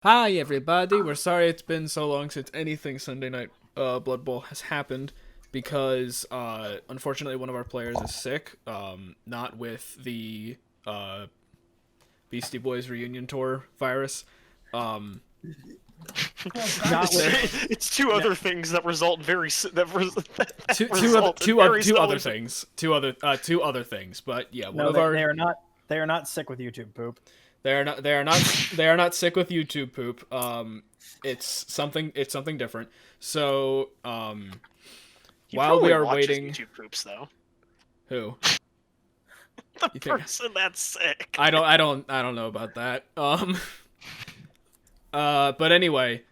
Hi everybody, we're sorry it's been so long since anything Sunday Night Blood Bowl has happened because unfortunately one of our players is sick, not with the uh, Beastie Boys reunion tour virus. Um, Not It's, with it's two other things that result very that two other result in very two other similar- things, two other things, but yeah, one no, of they, our they are not. They are not sick with YouTube poop. they are not sick with YouTube poop. It's something different. So He while we probably are watches waiting, YouTube poops though. who? The You think person that's sick. I don't know about that. But anyway,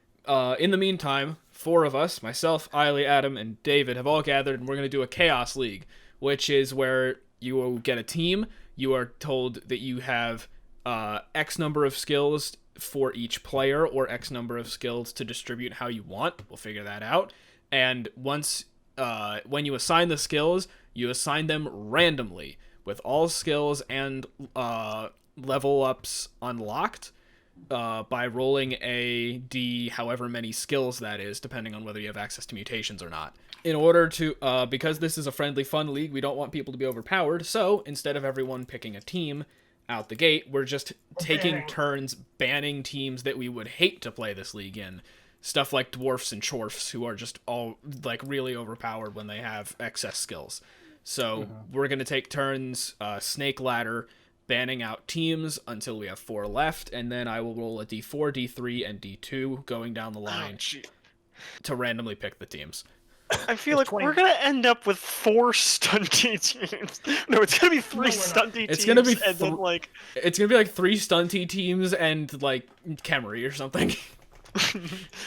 in the meantime, four of us, myself, Eiley, Adam, and David, have all gathered, and we're gonna do a Chaos League, which is where you will get a team. You are told that you have X number of skills for each player, or X number of skills to distribute how you want. We'll figure that out. And once, when you assign the skills, you assign them randomly with all skills and level ups unlocked by rolling a d however many skills that is, depending on whether you have access to mutations or not. In order to, because this is a friendly fun league, we don't want people to be overpowered, so instead of everyone picking a team out the gate, we're just taking turns banning teams that we would hate to play this league in. Stuff like dwarfs and chorfs, who are just all, like, really overpowered when they have excess skills. So we're going to take turns snake ladder, banning out teams until we have four left, and then I will roll a d4, d3, and d2 going down the Oh, line gee. to randomly pick the teams. I feel like we're gonna end up with 4 stunty teams. No, it's gonna be 3 stunty It's teams, gonna be and then like It's going to be like 3 stunty teams and, like, Khemri or something.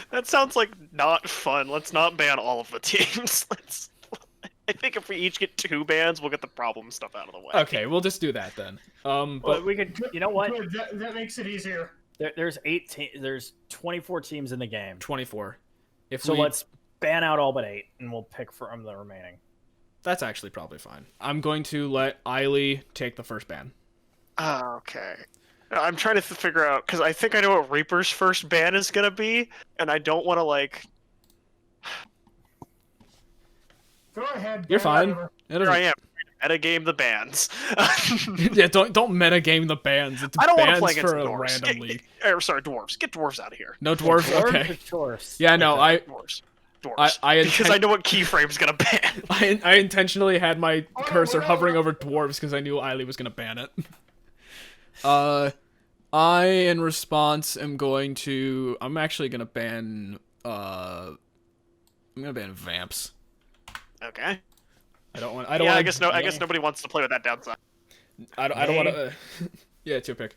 that sounds like not fun. Let's not ban all of the teams. Let's. I think if we each get 2 bans, we'll get the problem stuff out of the way. Okay, we'll just do that then. But But we could. You know what? Good, that makes it easier. There's 18. There's 24 teams in the game. 24. If So we, let's ban out all but 8, and we'll pick from the remaining. That's actually probably fine. I'm going to let Eiley take the first ban. Okay. I'm trying to figure out because I think I know what Reaper's first ban is gonna be, and I don't want to like. Go ahead. You're ban fine. whatever. It Here I doesn't- am. Metagame the bans. Yeah, don't metagame the bans. It's I don't want to bans play against for a dwarves. random league. Sorry, dwarves. Get dwarves out of here. No dwarves. Dwarves Okay. or chorfs? Yeah, no, I Dwarves. Dwarves. I because I know what KiFrame's gonna ban. I intentionally had my Oh, cursor no, hovering no. over dwarves because I knew Eiley was gonna ban it. I in response am going to. I'm actually gonna ban. I'm gonna ban vamps. Okay. I don't want. I don't. Yeah, want I guess no. I guess nobody wants to play with that downside. I don't want to. Yeah, it's your pick.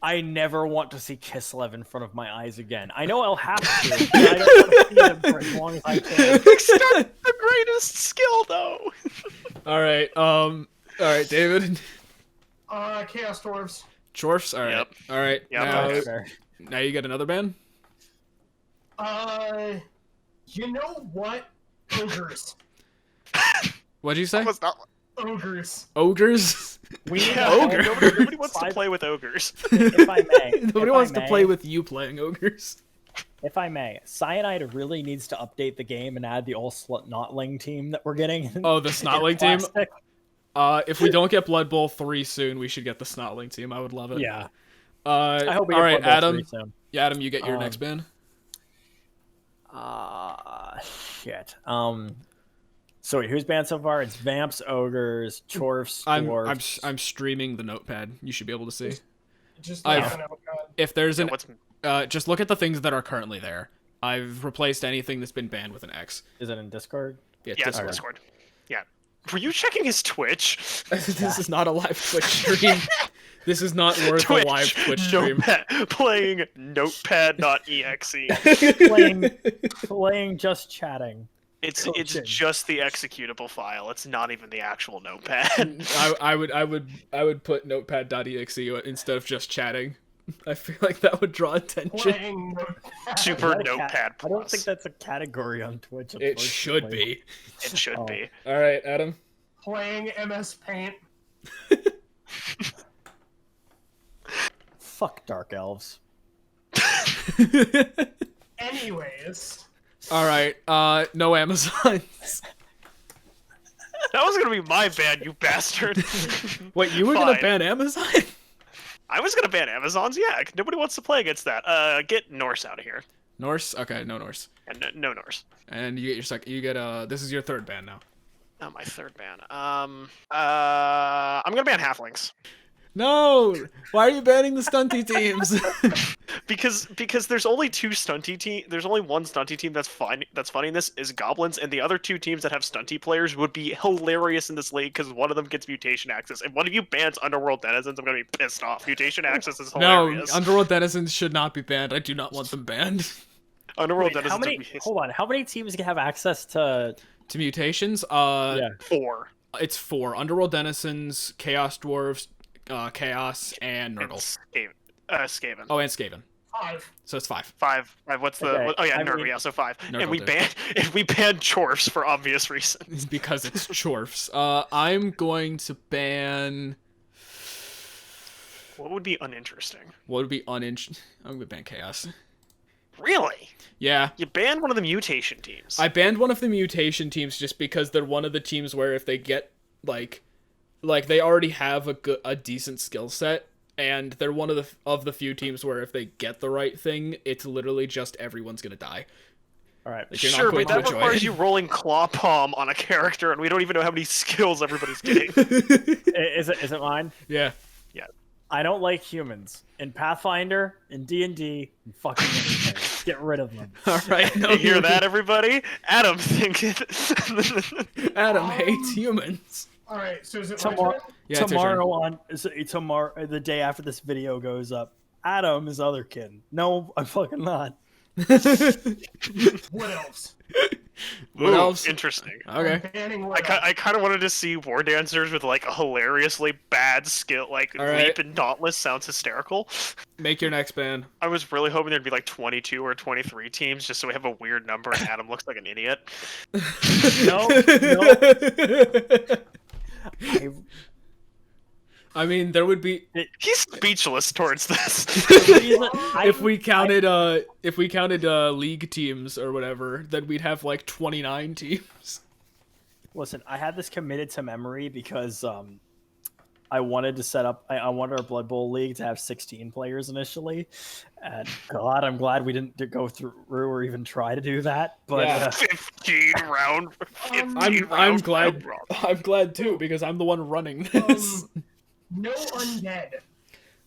I never want to see Kislev in front of my eyes again. I know I'll have to, but I don't want to see them for as long as I can. It's not the greatest skill, though. All right. All right, David. Chaos Dwarves. Chorfs. All right. Yep. All right. Yep. Now, Okay. Fair. now you get another ban. You know what? Ogres. What'd you say? That was not. Ogres. Ogres. We need Yeah, a ogre. nobody wants to five- play with ogres. If I may, Nobody if I wants to may, play with you playing ogres. If I may, Cyanide really needs to update the game and add the all Snotling team that we're getting. Oh, the Snotling team. Plastic. If we don't get Blood Bowl 3 soon, we should get the Snotling team. I would love it. Yeah. I hope we all get right, Blood Bowl Adam. 3 soon. Yeah, Adam, you get your next ban. Shit. So wait, who's banned so far? It's Vamps, Ogres, Chorfs, Dwarfs. I'm streaming the notepad. You should be able to see. Just I've- let me know, God. If there's an What's just look at the things that are currently there. I've replaced anything that's been banned with an X. Is it in Discord? Yeah, yeah, it's Discord. Discord. Yeah. Were you checking his Twitch? This is not a live Twitch stream. This is not worth a live Twitch stream. Notepad, playing Notepad.exe. playing just chatting. It's Coaching. just the executable file. It's not even the actual Notepad. I would put notepad.exe instead of just chatting. I feel like that would draw attention. Playing Notepad. Super Is that a Notepad I don't Plus. think that's a category on Twitch. It should unfortunately. be. It should Oh. be. All right, Adam. Playing MS Paint. Fuck Dark Elves. Anyways. All right. No Amazons. That was gonna be my ban, you bastard. Wait, you were gonna Fine. ban Amazon? I was gonna ban Amazons. Yeah, nobody wants to play against that. Get Norse out of here. Norse? Okay, no Norse. And no Norse. And you get your You get this is your third ban now. Oh, my third ban. I'm gonna ban halflings. No! Why are you banning the stunty teams? because there's only two stunty team. There's only one stunty team that's fine. That's funny in this is goblins, and the other two teams that have stunty players would be hilarious in this league because one of them gets mutation access, and one of you bans underworld denizens. I'm gonna be pissed off. Mutation access is No, hilarious. underworld denizens should not be banned. I do not want them banned. Underworld Wait, denizens. how many? Hold on. How many teams can have access to? To mutations, Yeah. 4. it's 4. Underworld denizens, chaos dwarves, chaos, and And nurgle. Skaven. Oh, and Skaven. 5. So it's 5. 5. What's the? Okay, Oh yeah, I Nurgle. mean- Yeah, so 5. Nurgle And we do. banned chorfs for obvious reasons. Because it's chorfs. I'm going to ban... What would be uninteresting? What would be I'm going to ban chaos. Really? Yeah. You banned one of the mutation teams. I banned one of the mutation teams just because they're one of the teams where if they get, like they already have a decent skill set, and they're one of the few teams where if they get the right thing, it's literally just everyone's gonna die. All right. Like, you're not Sure, going but that to enjoy requires it. you rolling claw palm on a character, and we don't even know how many skills everybody's getting. Is it mine? Yeah. I don't like humans in Pathfinder, in D&D, and fucking anything. Get rid of them. All right. No, You hear that, everybody? Adam thinking. Adam hates humans. Alright, so is it my Tomorrow, turn? Yeah, it's your turn. tomorrow, the day after this video goes up, Adam is otherkin. No, I'm fucking not. Wood elves. What Ooh, else? Interesting. Okay. I'm banning wood elves. I kind of wanted to see war dancers with like a hilariously bad skill, like All right. leap and dauntless sounds hysterical. Make your next ban. I was really hoping there'd be like 22 or 23 teams, just so we have a weird number and Adam looks like an idiot. No. I mean, there would be He's speechless towards this. if we counted league teams or whatever, then we'd have like 29 teams. Listen, I had this committed to memory because I wanted to set up. I wanted our Blood Bowl league to have 16 players initially, and God, I'm glad we didn't go through or even try to do that. But Yeah. 15 round. 15 I'm round glad. round. I'm glad too because I'm the one running this. No undead.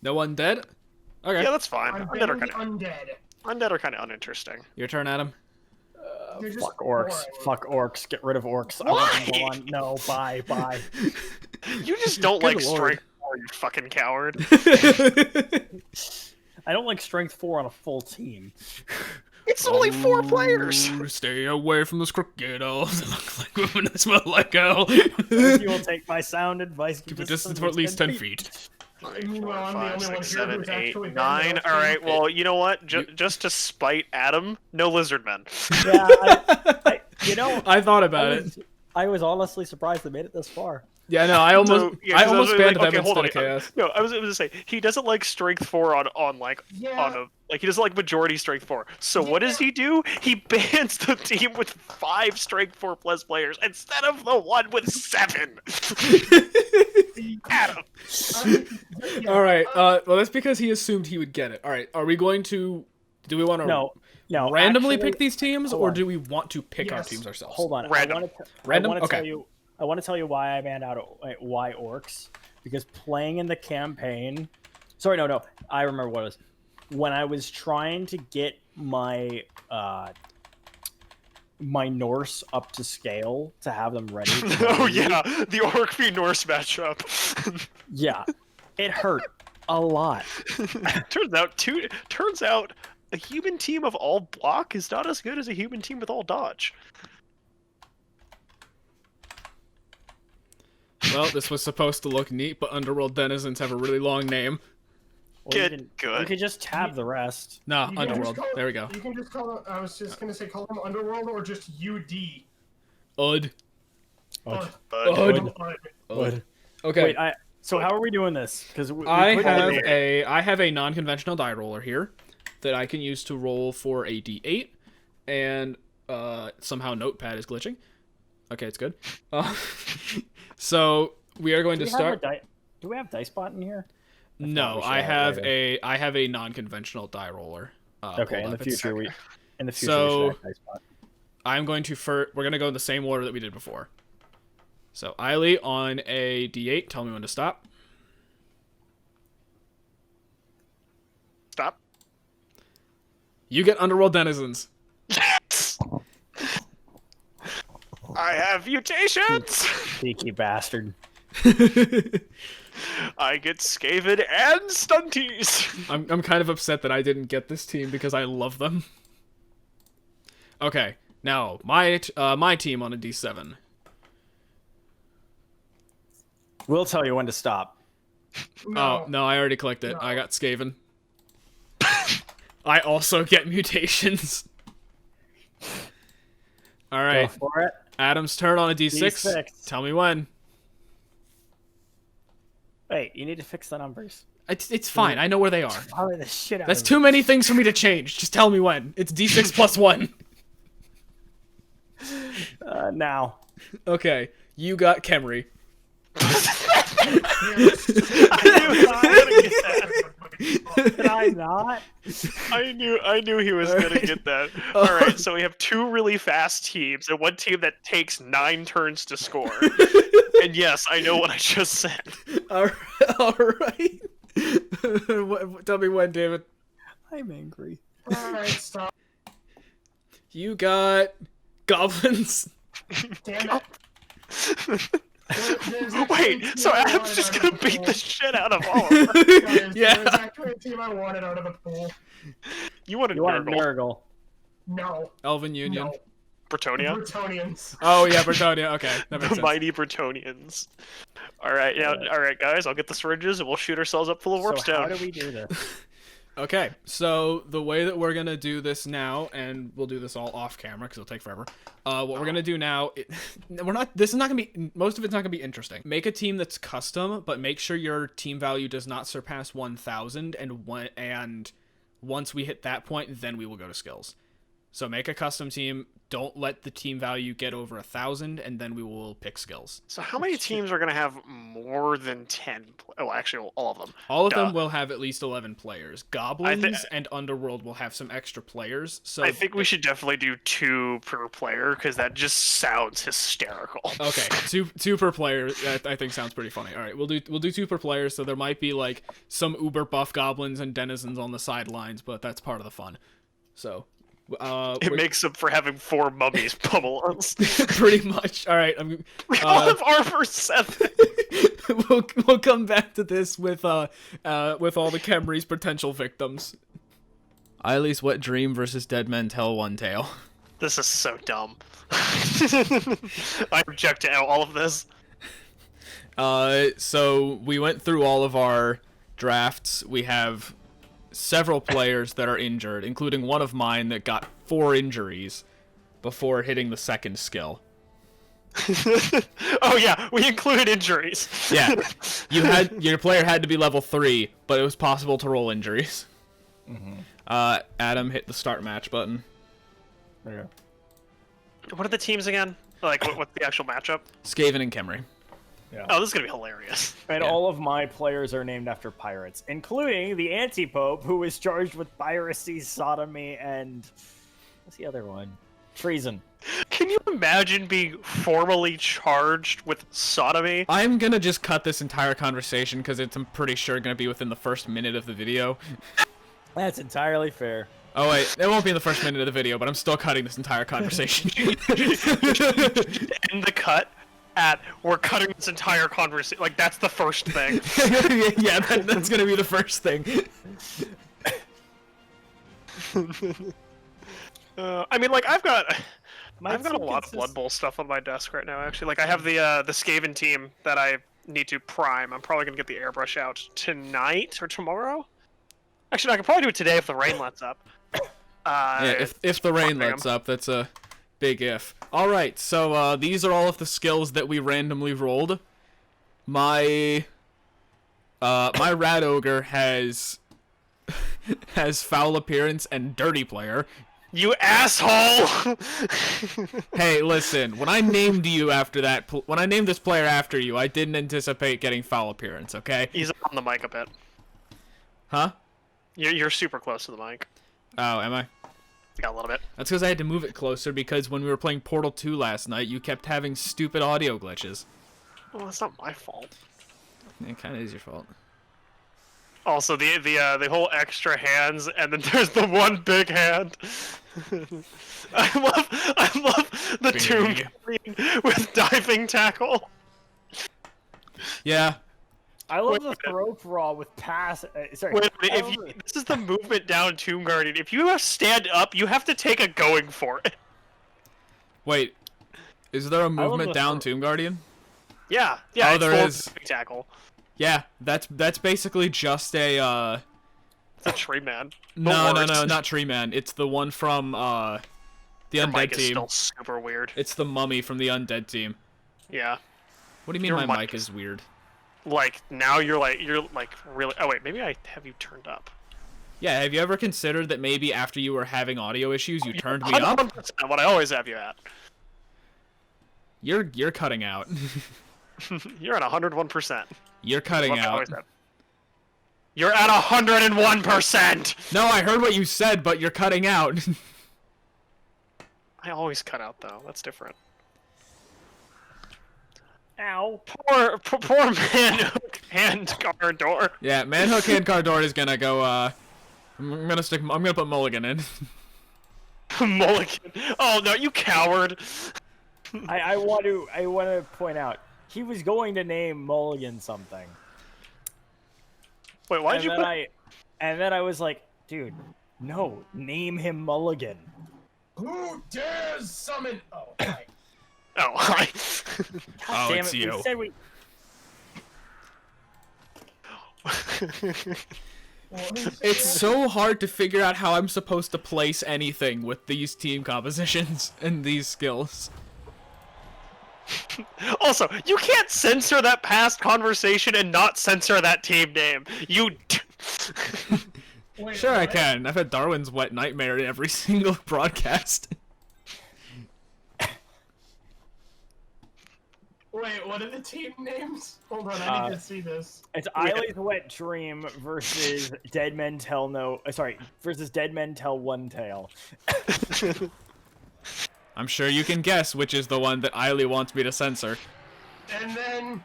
No undead. Okay, Yeah, that's fine. I'm Undead are banning kind the of undead. uninteresting. your turn, Adam. They're just fuck orcs. boring. Fuck orcs. Get rid of orcs. I want them gone. No, bye. You just don't Good like lord. strength 4, you fucking coward. I don't like strength 4 on a full team. It's only 4 players. Oh, stay away from those crooked elves. They look like women that smell like hell. If you will take my sound advice, Keep a distance for at least 10 feet. 3, Meanwhile, 4, I'm the 5, only one 6, here 7, who's 8, actually been 9. there. All right, well, you know what? Just to spite Adam, no lizard men. Yeah, you know, I thought about it. I was honestly surprised they made it this far. Yeah, no, I almost, So, yeah, I 'cause almost was banned like, them okay, hold instead on. of chaos. No, I was going to say he doesn't like strength 4 on like Yeah. on a like he doesn't like majority strength 4. So what does he do? He bans the team with 5 strength 4 plus players instead of the one with 7. Adam. Yeah, All right. Well, that's because he assumed he would get it. All right. Are we going to? Do we want to No, randomly actually- pick these teams, hold or on. do we want to pick our Yes. teams ourselves? Hold on. Random. Random? I want to Okay. tell you. I want to tell you why I banned out why orcs, because playing in the campaign. Sorry, no. I remember what it was. When I was trying to get my my Norse up to scale to have them ready. for Oh league, yeah, the Orc v Norse matchup. yeah, it hurt a lot. Turns out a human team of all block is not as good as a human team with all dodge. Well, this was supposed to look neat, but Underworld Denizens have a really long name. Well, Good, you can, good. You could just tab the rest. Nah, You can just Underworld. call- There we go. You can just call them, I was just gonna say call them Underworld or just UD. Ud. Ud. Ud. Ud. Okay. Wait, so how are we doing this? Because I have a non-conventional die roller here. that I can use to roll for a d8, and somehow Notepad is glitching. Okay, it's good. So we are going to start. Do we have DiceBot in here? No, I have a non-conventional die roller. Okay, in the future we So- should have DiceBot. I'm going to we're going to go in the same order that we did before. So Eiley on a d8, tell me when to stop. Stop. You get Underworld Denizens. Yes! I have mutations! Cheeky bastard. I get Skaven and Stunties! I'm kind of upset that I didn't get this team because I love them. Okay, now my team on a d7. We'll tell you when to stop. Oh, no, I already clicked it. I got Skaven. I also get mutations. All right. Go for it. Adam's turn on a d6. D6. Tell me when. Wait, you need to fix the numbers. It's fine. I know where they are. Probably the shit out That's of too many things for me to change. Just tell me when. It's d6 plus 1. Now. Okay. You got Khemri. I knew he was gonna get that. Did I not? I knew he was gonna get that. Alright, so we have two really fast teams and one team that takes 9 turns to score. And yes, I know what I just said. All right. Tell me when, David. I'm angry. Alright, stop. You got goblins. Damn it. There's actually a Wait, team so I Adam's wanted just out gonna of the beat pool. the shit out of all of them. Guys, Yeah. There's actually a team I wanted out of the pool. You want a You want a Nurgle. Nurgle. No. Elven Union. No. Bretonia? Bretonians. Oh yeah, Bretonia. Okay, that makes The sense. mighty Bretonians. Alright, alright guys, I'll get the syringes and we'll shoot ourselves up full of warp So how stone. do we do this? Okay, so the way that we're gonna do this now, and we'll do this all off camera because it'll take forever. What we're gonna do now, we're not. This is not gonna be. Most of it's not gonna be interesting. Make a team that's custom, but make sure your team value does not surpass 1,000. And once we hit that point, then we will go to skills. So make a custom team. Don't let the team value get over 1,000, and then we will pick skills. So how many teams are gonna have more than 10? Oh, actually, all of them. All of Duh. them will have at least 11 players. Goblins and Underworld will have some extra players. So I think we should definitely do 2 per player because that just sounds hysterical. Okay, two per player. That I think sounds pretty funny. All right, we'll do 2 per player. So there might be like some uber buff goblins and denizens on the sidelines, but that's part of the fun. So, It makes up for having 4 mummies pummel us. pretty much. All right, We all have armor 7. we'll come back to this with all the Khemri's potential victims. Eileen's wet dream versus Dead Men Tell One Tale. This is so dumb. I reject all of this. So we went through all of our drafts. We have several players that are injured, including one of mine that got 4 injuries before hitting the second skill. Oh yeah, we included injuries. Yeah, your player had to be level 3, but it was possible to roll injuries. Adam hit the start match button. Okay. What are the teams again? Like, what's the actual matchup? Skaven and Khemri. Oh, this is gonna be hilarious. And Yeah. all of my players are named after pirates, including the anti-pope, who was charged with piracy, sodomy, and what's the other one? Treason. Can you imagine being formally charged with sodomy? I'm gonna just cut this entire conversation because I'm pretty sure gonna be within the first minute of the video. That's entirely fair. Oh wait, it won't be in the first minute of the video, but I'm still cutting this entire conversation. End the cut at we're cutting this entire conversation. Like that's the first thing. Yeah, that's gonna be the first thing. I mean, like I've got My a team lot of consists- Blood Bowl stuff on my desk right now. Actually, like I have the Skaven team that I need to prime. I'm probably gonna get the airbrush out tonight or tomorrow. Actually, no, I can probably do it today if the rain lets up. Yeah, if the rain lets up, that's a big if. All right, so these are all of the skills that we randomly rolled. My Rat Ogre has has foul appearance and dirty player. You asshole! Hey, listen. When I named you after that, when I named this player after you, I didn't anticipate getting foul appearance. Okay? He's on the mic a bit. Huh? You're super close to the mic. Oh, am I? Yeah, a little bit. That's because I had to move it closer because when we were playing Portal 2 last night, you kept having stupid audio glitches. Well, that's not my fault. It kind of is your fault. Also, the whole extra hands, and then there's the one big hand. I love the tomb green with diving tackle. Yeah. I love the throw crawl with pass. Sorry. Wait, this is the movement down Tomb Guardian. If you stand up, you have to take a going for it. Wait. Is there a movement down Tomb Guardian? Yeah. Oh, there is. Diving tackle. Yeah, that's basically just a It's a tree man. No, not Tree Man. It's the one from the Your Undead mic is team. still super weird. It's the mummy from the Undead team. Yeah. What do you mean Your my mic mic is weird? Like now you're like really. Oh wait, maybe I have you turned up. Yeah, have you ever considered that maybe after you were having audio issues, you turned me up? 100% what I always have you at. You're cutting out. You're at 101%. You're cutting out. You're at 101%. No, I heard what you said, but you're cutting out. I always cut out though. That's different. Ow. Poor Manhook and Cardor. Yeah, Manhook and Cardor is gonna go. I'm gonna put Mulligan in. Mulligan. Oh no, you coward. I want to point out he was going to name Mulligan something. Wait, why did you put? And then I was like, dude, no, name him Mulligan. Who dares summon? Oh, right. Oh, hi. Oh, Damn it's it, you. we said we... It's so hard to figure out how I'm supposed to place anything with these team compositions and these skills. Also, you can't censor that past conversation and not censor that team name. You. Wait, Sure, I what? can. I've had Darwin's wet nightmare in every single broadcast. Wait, what are the team names? Hold on, I need to see this. It's Eileen's Wet Dream versus Dead Men Tell No... sorry, versus Dead Men Tell One Tale. I'm sure you can guess which is the one that Eiley wants me to censor. And then,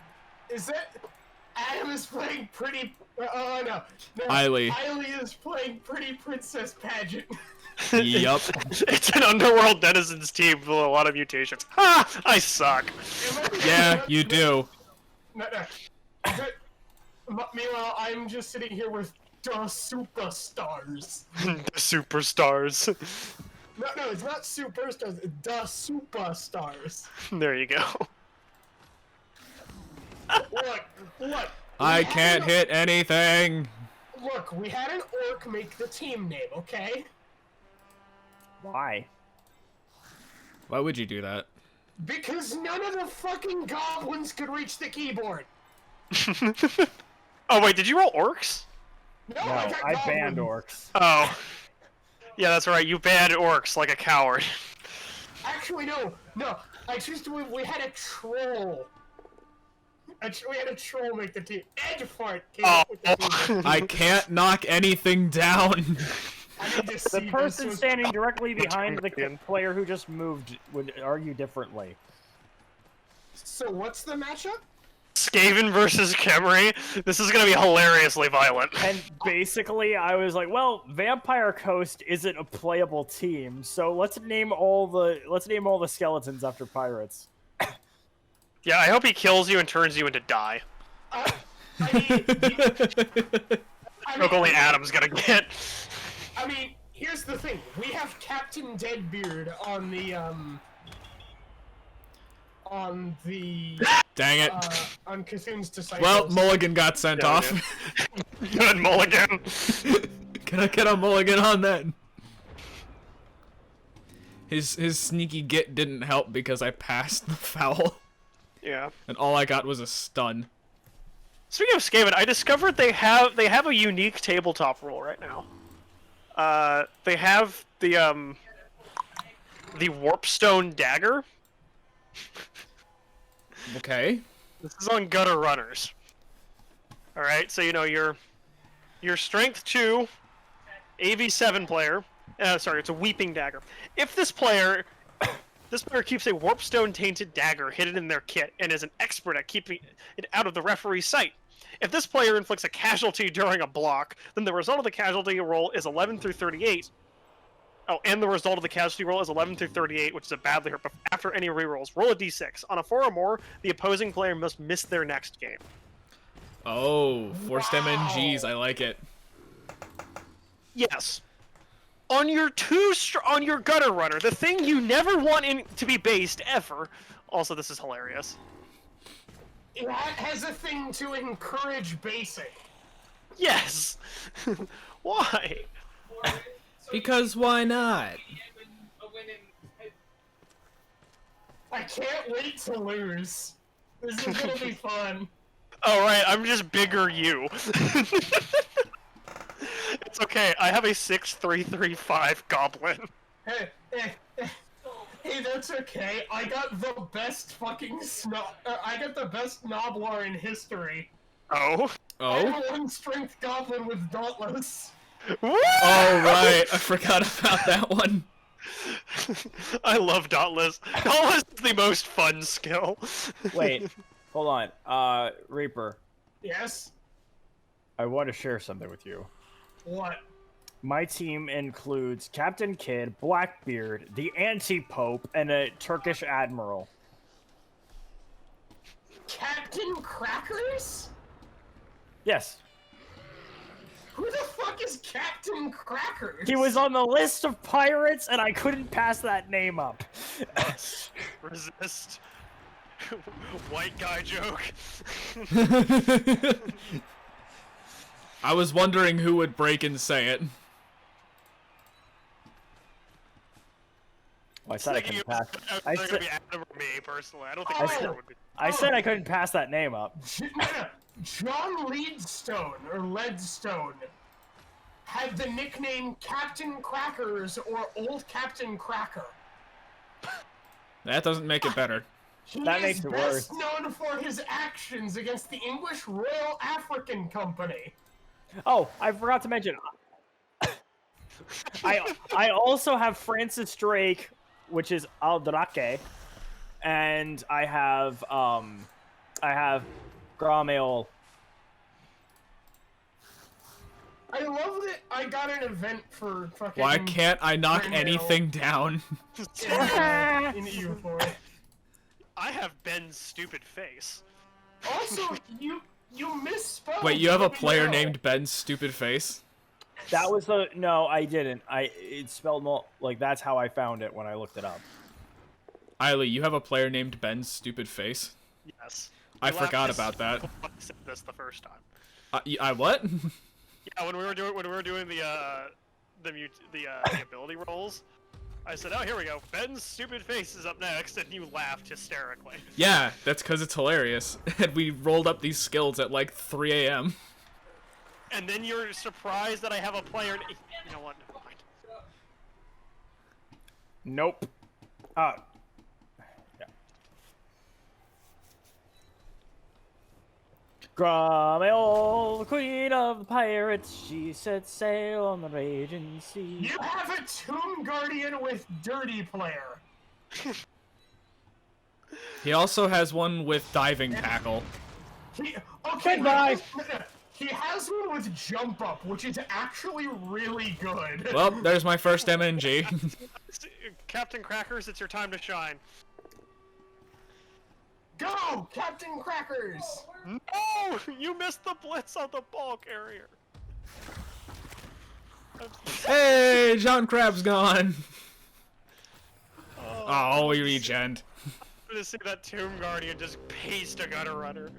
is it Adam is playing Pretty? Oh no, Eiley. Eiley is playing Pretty Princess Pageant. Yup. It's an Underworld Denizens team with a lot of mutations. Ha! I suck. Yeah, you do. No. Meanwhile, I'm just sitting here with the superstars. The superstars. No, it's not superstars. It's the superstars. There you go. Look. I can't hit anything. Look, we had an orc make the team name, okay? Why? Why would you do that? Because none of the fucking goblins could reach the keyboard. Oh wait, did you roll orcs? No, No, I got I banned goblins. orcs. Oh. Yeah, that's right. You banned orcs like a coward. Actually, no. We had a troll. We had a troll make the team. Edgefart came up with the team. I can't knock anything down. I need to see The person this was- standing directly behind the player who just moved would argue differently. So what's the matchup? Skaven versus Khemri. This is gonna be hilariously violent. And basically, I was like, well, Vampire Coast isn't a playable team, so let's name all the skeletons after pirates. Yeah, I hope he kills you and turns you into dye. I mean, Look, only Adam's gonna get. I mean, here's the thing. We have Captain Deadbeard on the Dang it. on Cthulhu's Disciples. Well, Mulligan got sent Yeah, off. Good mulligan. Can I get a Mulligan on that? His sneaky git didn't help because I passed the foul. Yeah. And all I got was a stun. Speaking of Skaven, I discovered they have a unique tabletop rule right now. They have the Warpstone Dagger. Okay. This is on Gutter Runners. All right, so you know your Strength 2 AV7 player. Sorry, it's a Weeping Dagger. If this player keeps a Warpstone Tainted Dagger hidden in their kit and is an expert at keeping it out of the referee's sight. If this player inflicts a casualty during a block, then the result of the casualty roll is 11 through 38. Oh, and the result of the casualty roll is 11 through 38, which is a badly hurt. But after any rerolls, roll a d6. On a 4 or more, the opposing player must miss their next game. Oh, forced MNGs. I like it. Yes. On your Gutter Runner, the thing you never want to be based ever. Also, this is hilarious. It has a thing to encourage basing. Yes. Why? Because why not? I can't wait to lose. This is gonna be fun. Oh, right, I'm just bigger you. It's okay, I have a 6-3-3-5 goblin. Hey, that's okay. I got the best fucking I got the best Noblar in history. Oh? I Oh? have a 1-strength goblin with Dauntless. What? Oh, right. I forgot about that one. I love Dauntless. Dauntless is the most fun skill. Wait, hold on. Reaper, Yes? I want to share something with you. What? My team includes Captain Kidd, Blackbeard, the Anti-Pope, and a Turkish admiral. Captain Crackers? Yes. Who the fuck is Captain Crackers? He was on the list of pirates, and I couldn't pass that name up. Resist. White guy joke. I was wondering who would break and say it. Well, I said I couldn't pass. I Gonna said, be Adam or me personally. I don't think I Reaper said- would be. I said I couldn't pass that name up. John Leadstone, or Leadstone, had the nickname Captain Crackers or Old Captain Cracker. That doesn't make it better. He That is makes it best worse. known for his actions against the English Royal African Company. Oh, I forgot to mention. I also have Francis Drake, which is Aldrake, and I have Gramail. I love that I got an event for fucking. Why can't I knock Gramail anything down? in EU4. I have Ben's stupid face. Also, you misspelled. Wait, you have a Gramail. player named Ben's stupid face? That was the no, I didn't. It's spelled like that's how I found it when I looked it up. Eiley, you have a player named Ben's stupid face? Yes. I You laughed forgot this- about that. I said this the first time. I what? Yeah, when we were doing the ability rolls, I said, "Oh, here we go. Ben's stupid face is up next," and you laughed hysterically. Yeah, that's because it's hilarious. And we rolled up these skills at like 3 a.m. And then you're surprised that I have a player. You know what? Never mind. Nope. Yeah. Gramail, the queen of the pirates, she set sail on the raging sea. You have a Tomb Guardian with Dirty Player. He also has one with diving tackle. Okay, Goodbye. he has one with Jump Up, which is actually really good. Well, there's my first MNG. Captain Crackers, it's your time to shine. Go, Captain Crackers! No! You missed the blitz on the ball carrier. Hey, John Crab's gone. Oh, we regen. I'm gonna see that Tomb Guardian just paste a Gutter Runner.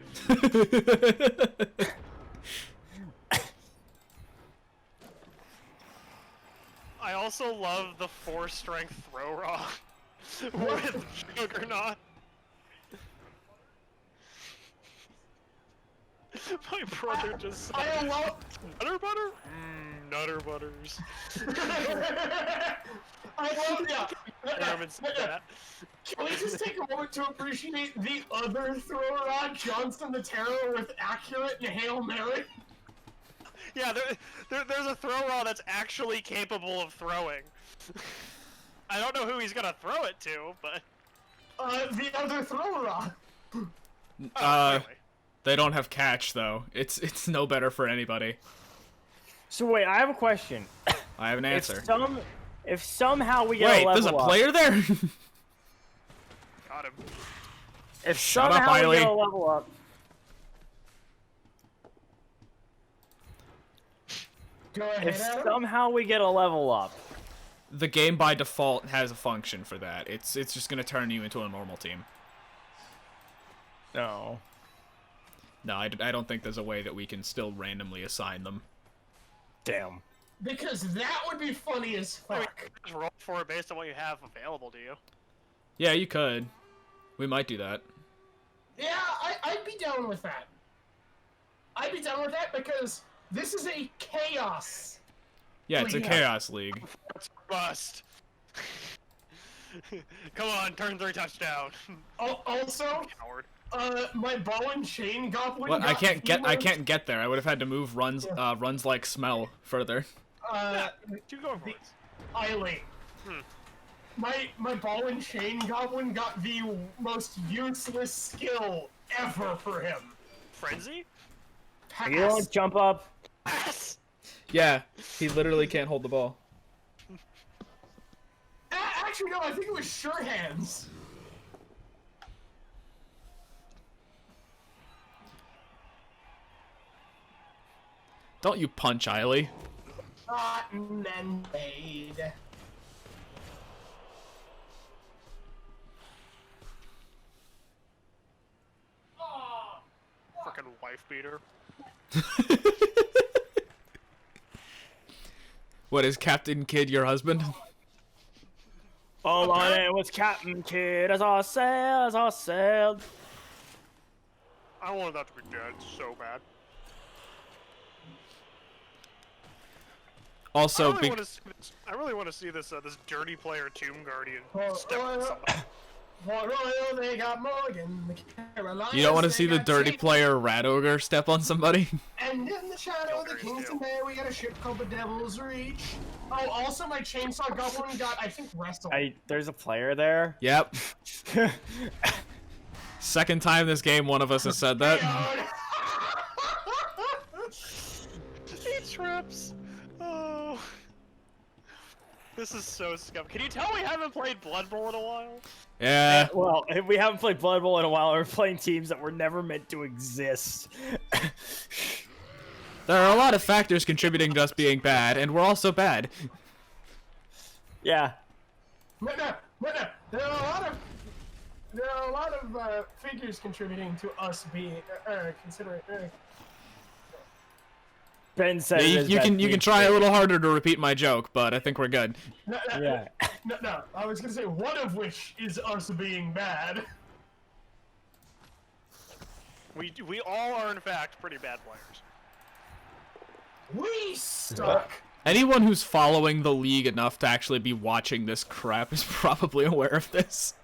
I also love the 4-strength throw rock with Juggernaut. My brother just said, I love. butter? Nutter Butters. I love German's that. Can we just take a moment to appreciate the other thrower on Johnson the Terror with accurate and Hail Mary? Yeah, there's a thrower that's actually capable of throwing. I don't know who he's gonna throw it to, but... The other thrower on. Really? They don't have catch though. It's no better for anybody. So wait, I have a question. I have an answer. If somehow we get Wait, a level there's a up, player there? Got him. if Shut up, somehow we get a Eiley. level up, Go ahead, if Adam. somehow we get a level up, The game by default has a function for that. It's just gonna turn you into a normal team. no. No, I don't think there's a way that we can still randomly assign them. Damn. Because that would be funny as I mean, fuck. just roll for it based on what you have available to you. Yeah, you could. We might do that. Yeah, I'd be down with that. I'd be down with that because this is a chaos. Yeah, it's a Yeah. chaos league. It's bust. Come on, turn 3 touchdown. Also, Coward. my ball and chain goblin. What? I got can't the get get there. I would have had to move runs like smell further. Two going for it. Eiley. My ball and chain goblin got the most useless skill ever for him. Frenzy? You don't jump up. Pass! Yeah, he literally can't hold the ball. Actually, no, I think it was sure hands. Don't you punch, Eiley. Rotten and made. Frickin' wife beater. What is Captain Kid your husband? Oh, my name was Captain Kid, as I said, I wanted that to be dead so bad. Also, I really want to see this this dirty player Tomb Guardian Oh, step on somebody. For Royal, they got Morgan. The Carolinas, you don't want to they see the got dirty Jake. player Rat Ogre step on somebody? And in the shadow of the Kingston Bay, we got a ship called the Devil's Reach. Oh, also my chainsaw goblin got, I think, wrestled. There's a player there. Yep. Second time this game one of us has said that. He trips. Oh. This is so scum. Can you tell we haven't played Blood Bowl in a while? Yeah. Well, we haven't played Blood Bowl in a while. We're playing teams that were never meant to exist. There are a lot of factors contributing to us being bad, and we're also bad. Yeah. No. There are a lot of figures contributing to us being considering. Ben said Yeah, you can try a little harder to repeat my joke, but I think we're good. Yeah. No. I was gonna say one of which is us being bad. We all are in fact pretty bad players. We suck. Anyone who's following the league enough to actually be watching this crap is probably aware of this.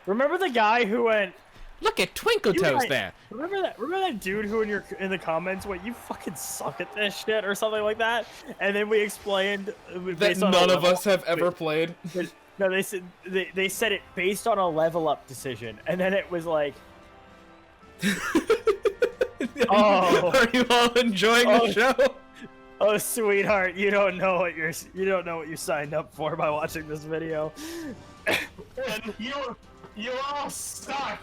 Remember the guy who went? Look at Twinkle Toes there. Remember that dude who in the comments went, "You fucking suck at this shit" or something like that? And then we explained That based on none a of us have ever played. No, they said it based on a level up decision, and then it was like, oh, Are you all enjoying the show? oh, sweetheart, you don't know what you signed up for by watching this video. And you all suck.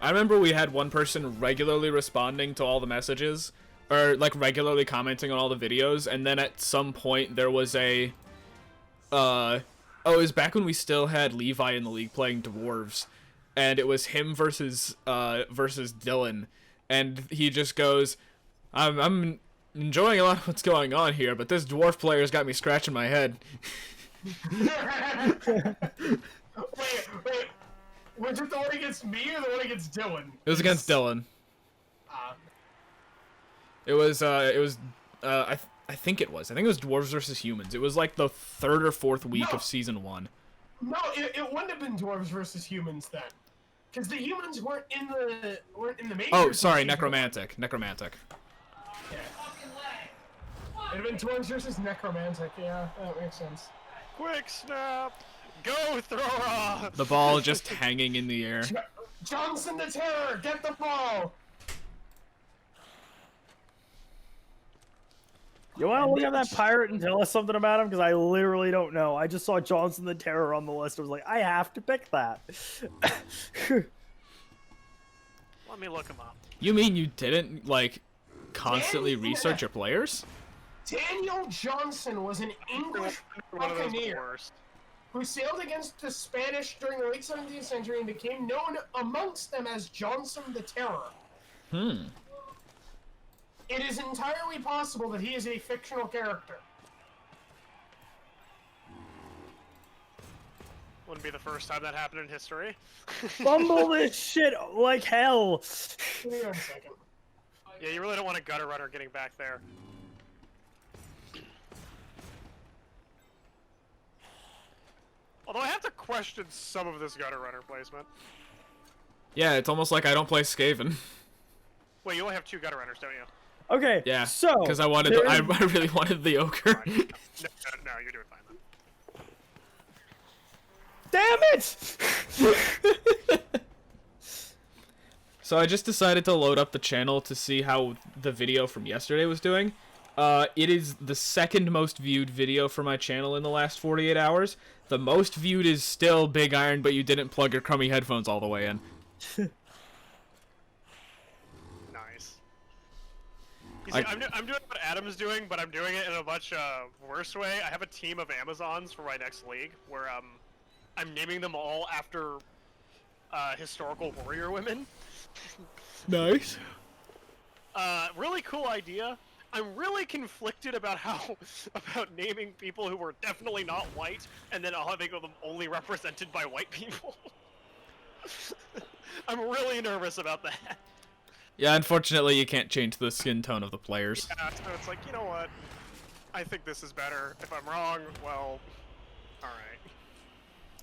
I remember we had one person regularly responding to all the messages, or like regularly commenting on all the videos, and then at some point there was a, it was back when we still had Levi in the league playing dwarves, and it was him versus Dylan, and he just goes, I'm enjoying a lot of what's going on here, but this dwarf player's got me scratching my head. Wait. Was it the one against me or the one against Dylan? It was against Dylan. It was I think it was Dwarves versus Humans. It was like the 3rd or 4th week No. of season 1. No, it wouldn't have been dwarves versus humans then, because the humans weren't in the majors. Oh, sorry, in season one. Necromantic. Yeah. It'd have been dwarves versus necromantic. Yeah, that makes sense. Quick snap! Go, Thrower! The ball just hanging in the air. Johnson the Terror, get the ball! You want to look at that pirate and tell us something about him? Because I literally don't know. I just saw Johnson the Terror on the list. I was like, I have to pick that. Let me look him up. You mean you didn't, like, constantly Yeah. research your players? Daniel Johnson was an English One of those buccaneer worst. who sailed against the Spanish during the late 17th century and became known amongst them as Johnson the Terror. It is entirely possible that he is a fictional character. Wouldn't be the first time that happened in history. Fumble this shit like hell. Give me 1 second. Yeah, you really don't want a gutter runner getting back there. Although I have to question some of this gutter runner placement. Yeah, it's almost like I don't play Skaven. Wait, you only have 2 gutter runners, don't you? Okay, Yeah, so because I really wanted the ochre. No, you're doing fine then. damn it! So I just decided to load up the channel to see how the video from yesterday was doing. It is the 2nd most viewed video for my channel in the last 48 hours. The most viewed is still Big Iron, but you didn't plug your crummy headphones all the way in. Nice. You see, I'm doing what Adam's doing, but I'm doing it in a much worse way. I have a team of Amazons for my next league, where I'm naming them all after historical warrior women. Nice. Really cool idea. I'm really conflicted about about naming people who were definitely not white, and then having them only represented by white people. I'm really nervous about that. Yeah, unfortunately you can't change the skin tone of the players. Yeah, so it's like, you know what? I think this is better. If I'm wrong, well, all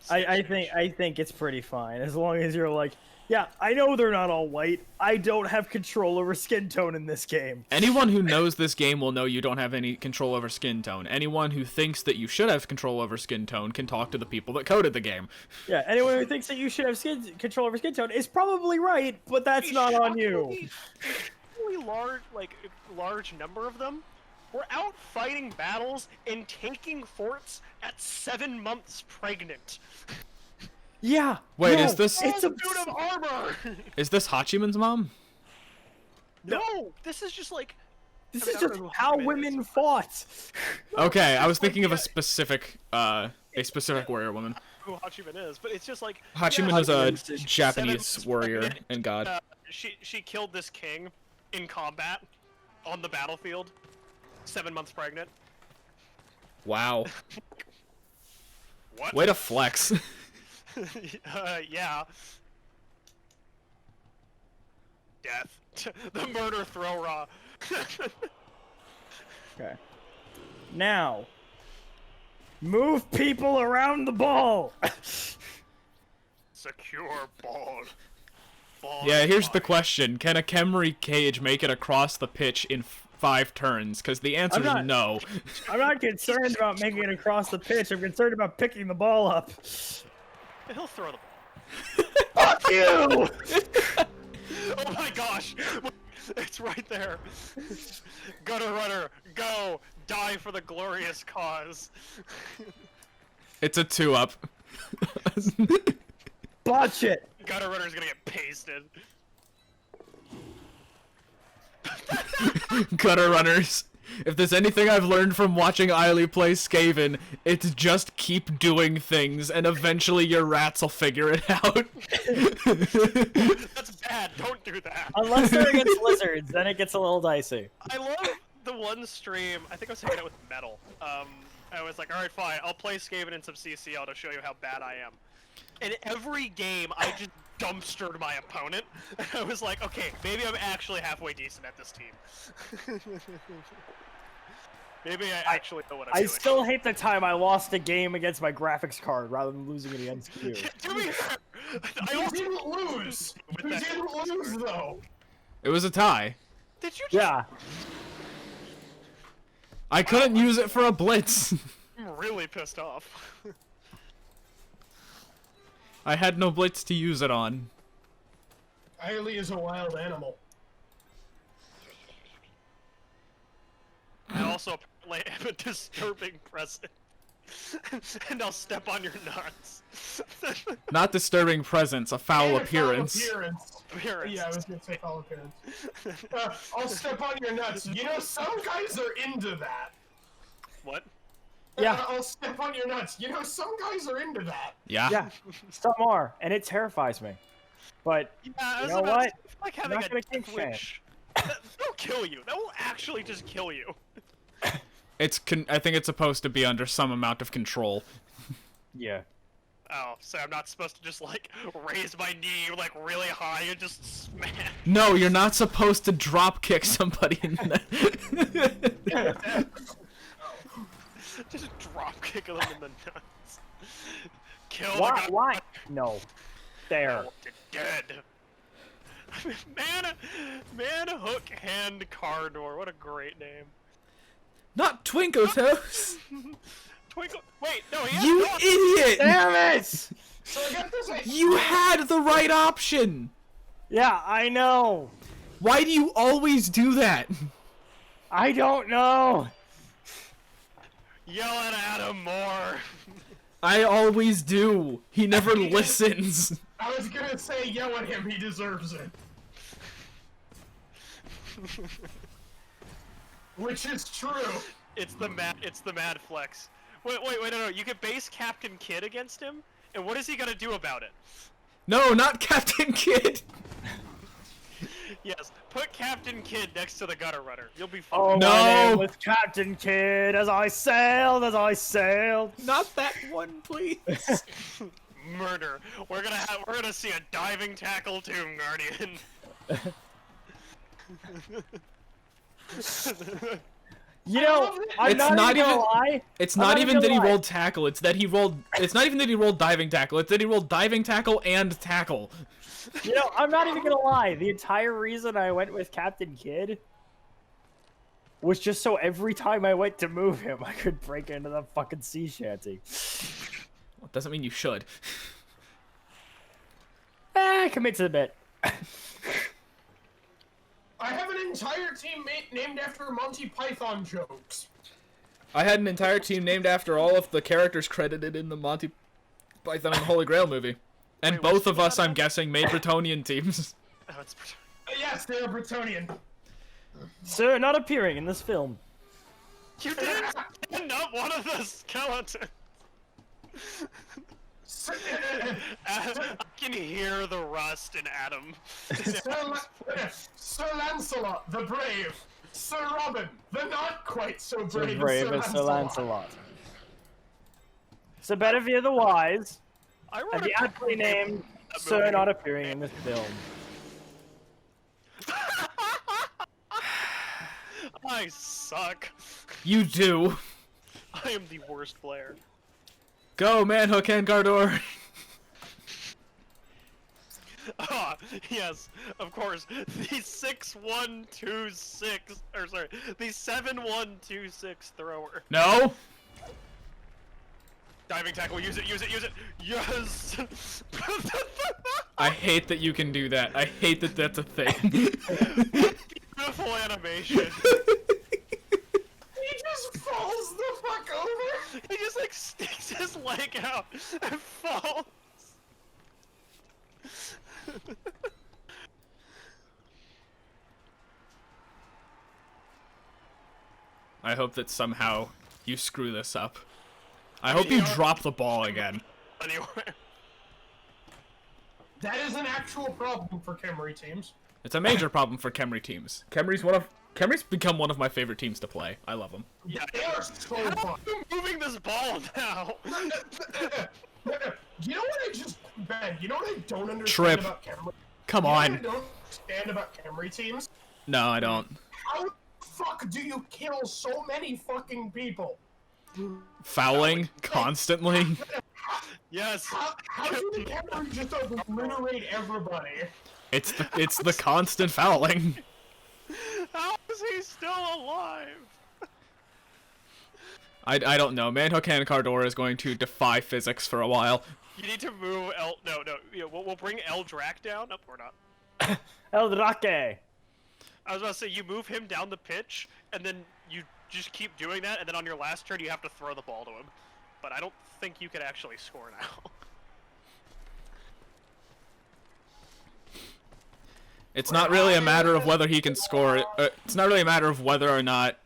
right. I think it's pretty fine as long as you're like, yeah, I know they're not all white. I don't have control over skin tone in this game. Anyone who knows this game will know you don't have any control over skin tone. Anyone who thinks that you should have control over skin tone can talk to the people that coded the game. Yeah, anyone who thinks that you should have control over skin tone is probably right, but that's not on you. A really large number of them were out fighting battles and taking forts at 7 months pregnant. Yeah. Wait, no, is this It's a suit of armor. is this Hachiman's mom? No, this is just like. This I mean, is I don't just know who how Hachiman is. women fought. Okay, I was thinking of a yeah. specific warrior woman. Who Hachiman is, but it's just like Hachiman yeah, was a Hachiman's Japanese 7 months warrior pregnant. and god. She killed this king in combat on the battlefield. 7 months pregnant. Wow. What? Way to flex. Yeah. Death. The murder throw raw. Okay. Now, move people around the ball. Secure ball. Ball Yeah, here's the fine. question. Can a Khemri cage make it across the pitch in 5 turns? Because the answer is not- no. I'm not concerned about making it across the pitch. I'm concerned about picking the ball up. He'll throw the ball. Fuck you! Oh my gosh! It's right there. Gutter runner, go! Die for the glorious cause. It's a 2-up. Botch it. Gutter runner's gonna get pasted. Gutter runners. If there's anything I've learned from watching Eiley play Skaven, it's just keep doing things, and eventually your rats will figure it out. That's bad. Don't do that. Unless they're against lizards, then it gets a little dicey. I love the one stream. I think I was hanging out with Metal. I was like, all right, fine. I'll play Skaven in some CCL to show you how bad I am. And every game, I just dumpstered my opponent. And I was like, okay, maybe I'm actually halfway decent at this team. Maybe I actually know what I'm I doing. still hate the time I lost a game against my graphics card rather than losing it against you. To be fair, I You also didn't lose. You that. didn't lose though. It was a tie. did you just Yeah. I couldn't use it for a blitz. I'm really pissed off. I had no blitz to use it on. Ailey is a wild animal. I also apparently have a disturbing presence. And I'll step on your nuts. Not disturbing presence, a foul And a appearance. Appearance. Yeah, I was gonna say foul appearance. I'll step on your nuts. You know, some guys are into that. What? Yeah. I'll step on your nuts. You know, some guys are into that. Yeah. Yeah. Some are, and it terrifies me. But Yeah, I You was know about what? to- it's like having not a gonna kink shame. twitch. That'll kill you. That will actually just kill you. I think it's supposed to be under some amount of control. yeah. Oh, so I'm not supposed to just like raise my knee like really high and just smash. No, you're not supposed to drop kick somebody in the... Just drop kick them in the nuts. Kill the Why? guy. Why? No. There. Dead. Man, hook, hand, car door. What a great name. Not Twinkle Toes! Twinkle. Wait, no, he has You no- idiot! Damn it! So I got this. You had the right option! Yeah, I know. Why do you always do that? I don't know. Yell at Adam more. I always do. He never listens. I was gonna say yell at him. He deserves it. Which is true. It's the mad flex. Wait, no. You can base Captain Kidd against him, and what is he gonna do about it? No, not Captain Kidd! Yes, put Captain Kidd next to the gutter runner. You'll be fine. Oh, No. my name was Captain Kidd as I sailed, as I sailed. Not that one, please. Murder. We're gonna see a diving tackle Tomb Guardian. You know, I'm It's not, not even gonna even- lie. It's I'm not not even even that he gonna lie. rolled tackle, it's that he rolled... It's not even that he rolled diving tackle, it's that he rolled diving tackle and tackle. You know, I'm not even gonna lie. The entire reason I went with Captain Kidd was just so every time I went to move him, I could break into the fucking sea shanty. Well, doesn't mean you should. Commit to the bit. I have an entire team named after Monty Python jokes. I had an entire team named after all of the characters credited in the Monty Python and Holy Grail movie. And Wait, both which of us, team? I'm guessing, made Bretonian teams. Oh, it's Yes, they're Bretonian. Sir, not appearing in this film. you didn't stand up one of the skeletons. I can hear the rust in Adam. Sir Lancelot, the brave. Sir Robin, the not quite so brave, So brave as Sir Lancelot. Sir Bedivere the Wise, I and wrote the a aptly named that Sir movie. not appearing in this film. I suck. You do. I am the worst player. Go, Manhook and Gardor. Ah, yes, of course. The 6-1-2-6, or sorry, the 7-1-2-6 thrower. No? Diving tackle, use it. Yes! I hate that you can do that. I hate that that's a thing. Beautiful animation. He just falls the fuck over. He just like sticks his leg out and falls. I hope that somehow you screw this up. I hope you drop the ball again. Anyway. That is an actual problem for Khemri teams. It's a major problem for Khemri teams. Khemri's become one of my favorite teams to play. I love them. Yeah. They are so How fun. are you moving this ball now? You know what I just, Ben, you know what I don't understand Trip. about Khemri? Come You know what I on. don't understand about Khemri teams? No, I don't. How the fuck do you kill so many fucking people? Fouling constantly. Yes. How do the Khemri just obliterate everybody? It's the constant fouling. How is he still alive? I don't know. Manhook and Cardor is going to defy physics for a while. You need to move No. We'll bring Eldrak down. Nope, we're not. Eldrake. I was about to say, you move him down the pitch, and then you just keep doing that, and then on your last turn you have to throw the ball to him. But I don't think you could actually score now. It's not really a matter of whether he can score it. It's not really a matter of whether or not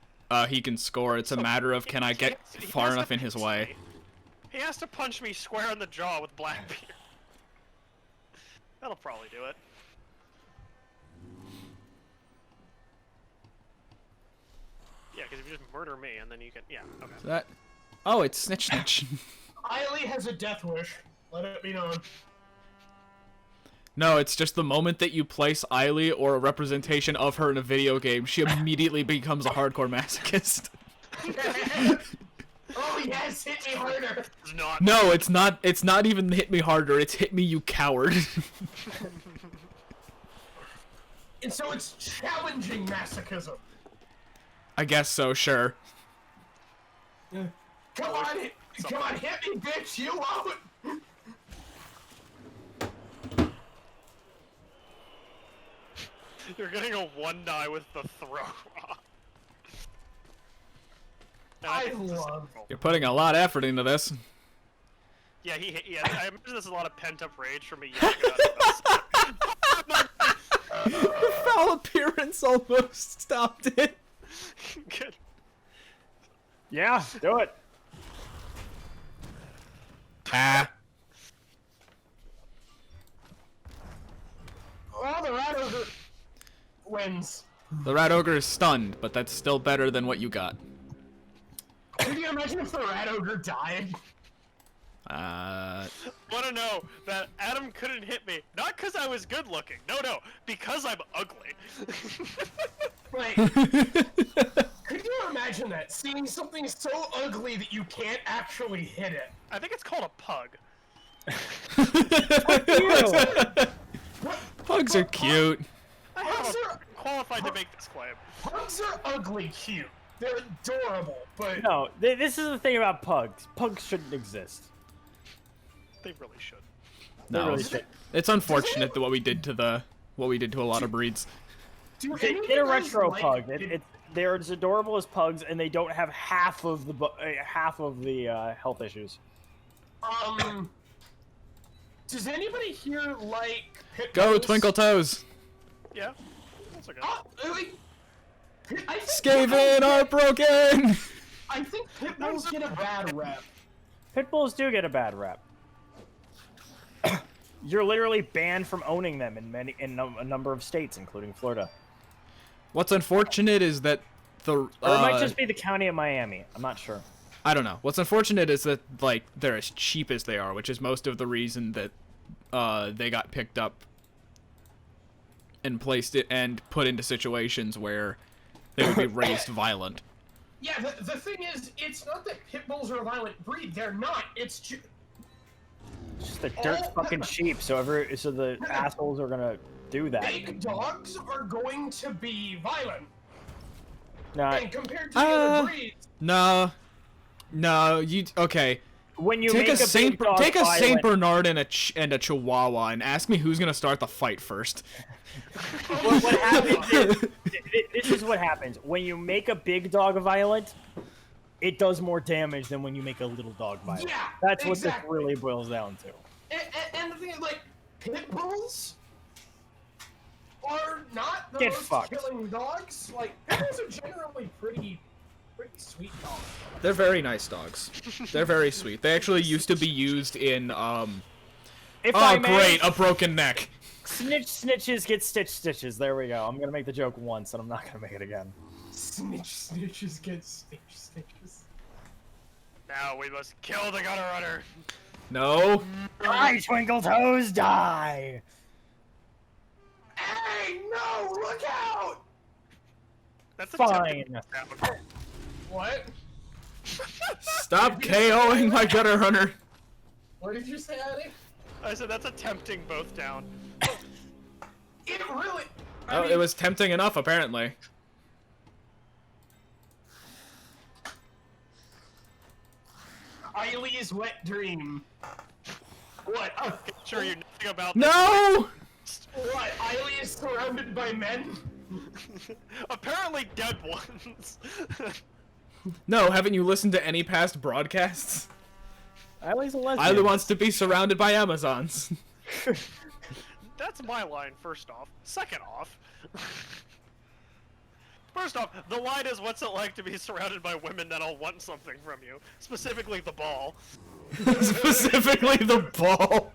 he can score. It's a matter of can I get far enough in his way. He has to punch me square in the jaw with Blackbeard. That'll probably do it. Yeah, because if you just murder me and then you can... Yeah, okay. Is that... Oh, it's Snitch Snitch. Eiley has a death wish. Let it be known. No, it's just the moment that you place Eiley or a representation of her in a video game, she immediately becomes a hardcore masochist. Oh yes, hit me harder. It's not... No, it's not. It's not even hit me harder. It's hit me, you coward. And so it's challenging masochism. I guess so. Sure. Come on, hit me, bitch. You won't. You're getting a 1-die with the throw. I love. You're putting a lot of effort into this. Yeah, yeah, I imagine there's a lot of pent-up rage from me yelling about it. The foul appearance almost stopped it. Good. Yeah, do it. Ah. Well, the rat ogre wins. The rat ogre is stunned, but that's still better than what you got. Can you imagine if the rat ogre died? Wanna know that Adam couldn't hit me, not because I was good looking. No, because I'm ugly. Like, could you imagine that? Seeing something so ugly that you can't actually hit it. I think it's called a pug. Pugs are cute. I Pugs am are qualified to make this claim. pugs are ugly cute. They're adorable, but No, this is the thing about pugs. Pugs shouldn't exist. They really should. They No, really should. it's unfortunate that what we did to a lot of breeds. do Get any a of those retro like- pug. They're as adorable as pugs, and they don't have half of the health issues. Does anybody here like pit Go bulls? Twinkle Toes. Yeah, that's okay. Like, I think Skaven are broken. I think pit bulls get a bad rep. Pit bulls do get a bad rep. You're literally banned from owning them in a number of states, including Florida. What's unfortunate is that the Or it might just be the county of Miami. I'm not sure. I don't know. What's unfortunate is that like they're as cheap as they are, which is most of the reason that they got picked up and placed it and put into situations where they would be raised violent. Yeah, the thing is, it's not that pit bulls are a violent breed. They're not. It's just... It's just the dirt fucking cheap, so the assholes are gonna do that. Big dogs are going to be violent. Nah, And compared to the other breeds, No, you okay? when you Take make a big dog Saint violent- Bernard and a Chihuahua and ask me who's gonna start the fight first. what happens is, this is what happens when you make a big dog violent. It does more damage than when you make a little dog violent. Yeah, That's what exactly. this really boils down to. and the thing is, like, pit bulls are not the Get most fucked. killing dogs. Like, pit bulls are generally pretty sweet dogs. They're very nice dogs. They're very sweet. They actually used to be used in If Oh I may, great, a broken neck. snitches get stitches. There we go. I'm gonna make the joke once, and I'm not gonna make it again. Snitches get stitches. Now we must kill the gutter runner. No. Die, Twinkle Toes, die! Hey, no! Look out! That's a Fine. What? Stop KOing my gutter runner. What did you say, Addy? I said that's attempting both down. It really. Oh, it was tempting enough, apparently. Eileen's wet dream. What? Oh, Sure, you nothing about No! what? Eileen is surrounded by men? Apparently dead ones. No, haven't you listened to any past broadcasts? Eileen's a lesbian. Eileen wants to be surrounded by Amazons. That's my line, first off. Second off. First off, the line is, what's it like to be surrounded by women that'll want something from you? Specifically the ball. Specifically the ball.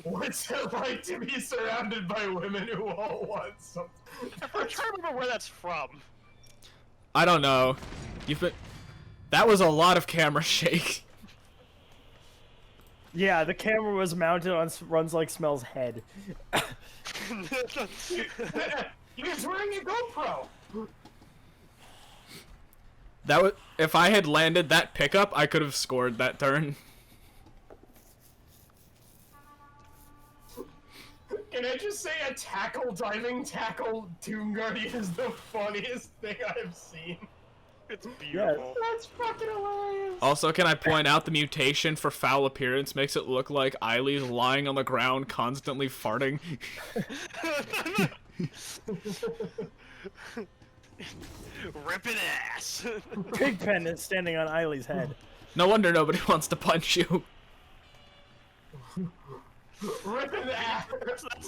What's it like to be surrounded by women who all want something? I'm trying to remember where that's from. I don't know. You've been... That was a lot of camera shake. Yeah, the camera was mounted on Runs Like Smell's head. He was wearing a GoPro! That was... If I had landed that pickup, I could have scored that turn. Can I just say a diving tackle Tomb Guardian is the funniest thing I've seen? It's beautiful. That's fucking hilarious! Also, can I point out the mutation for foul appearance makes it look like Eileen's lying on the ground constantly farting? Ripping ass. Pigpen is standing on Eileen's head. No wonder nobody wants to punch you. Ripping ass!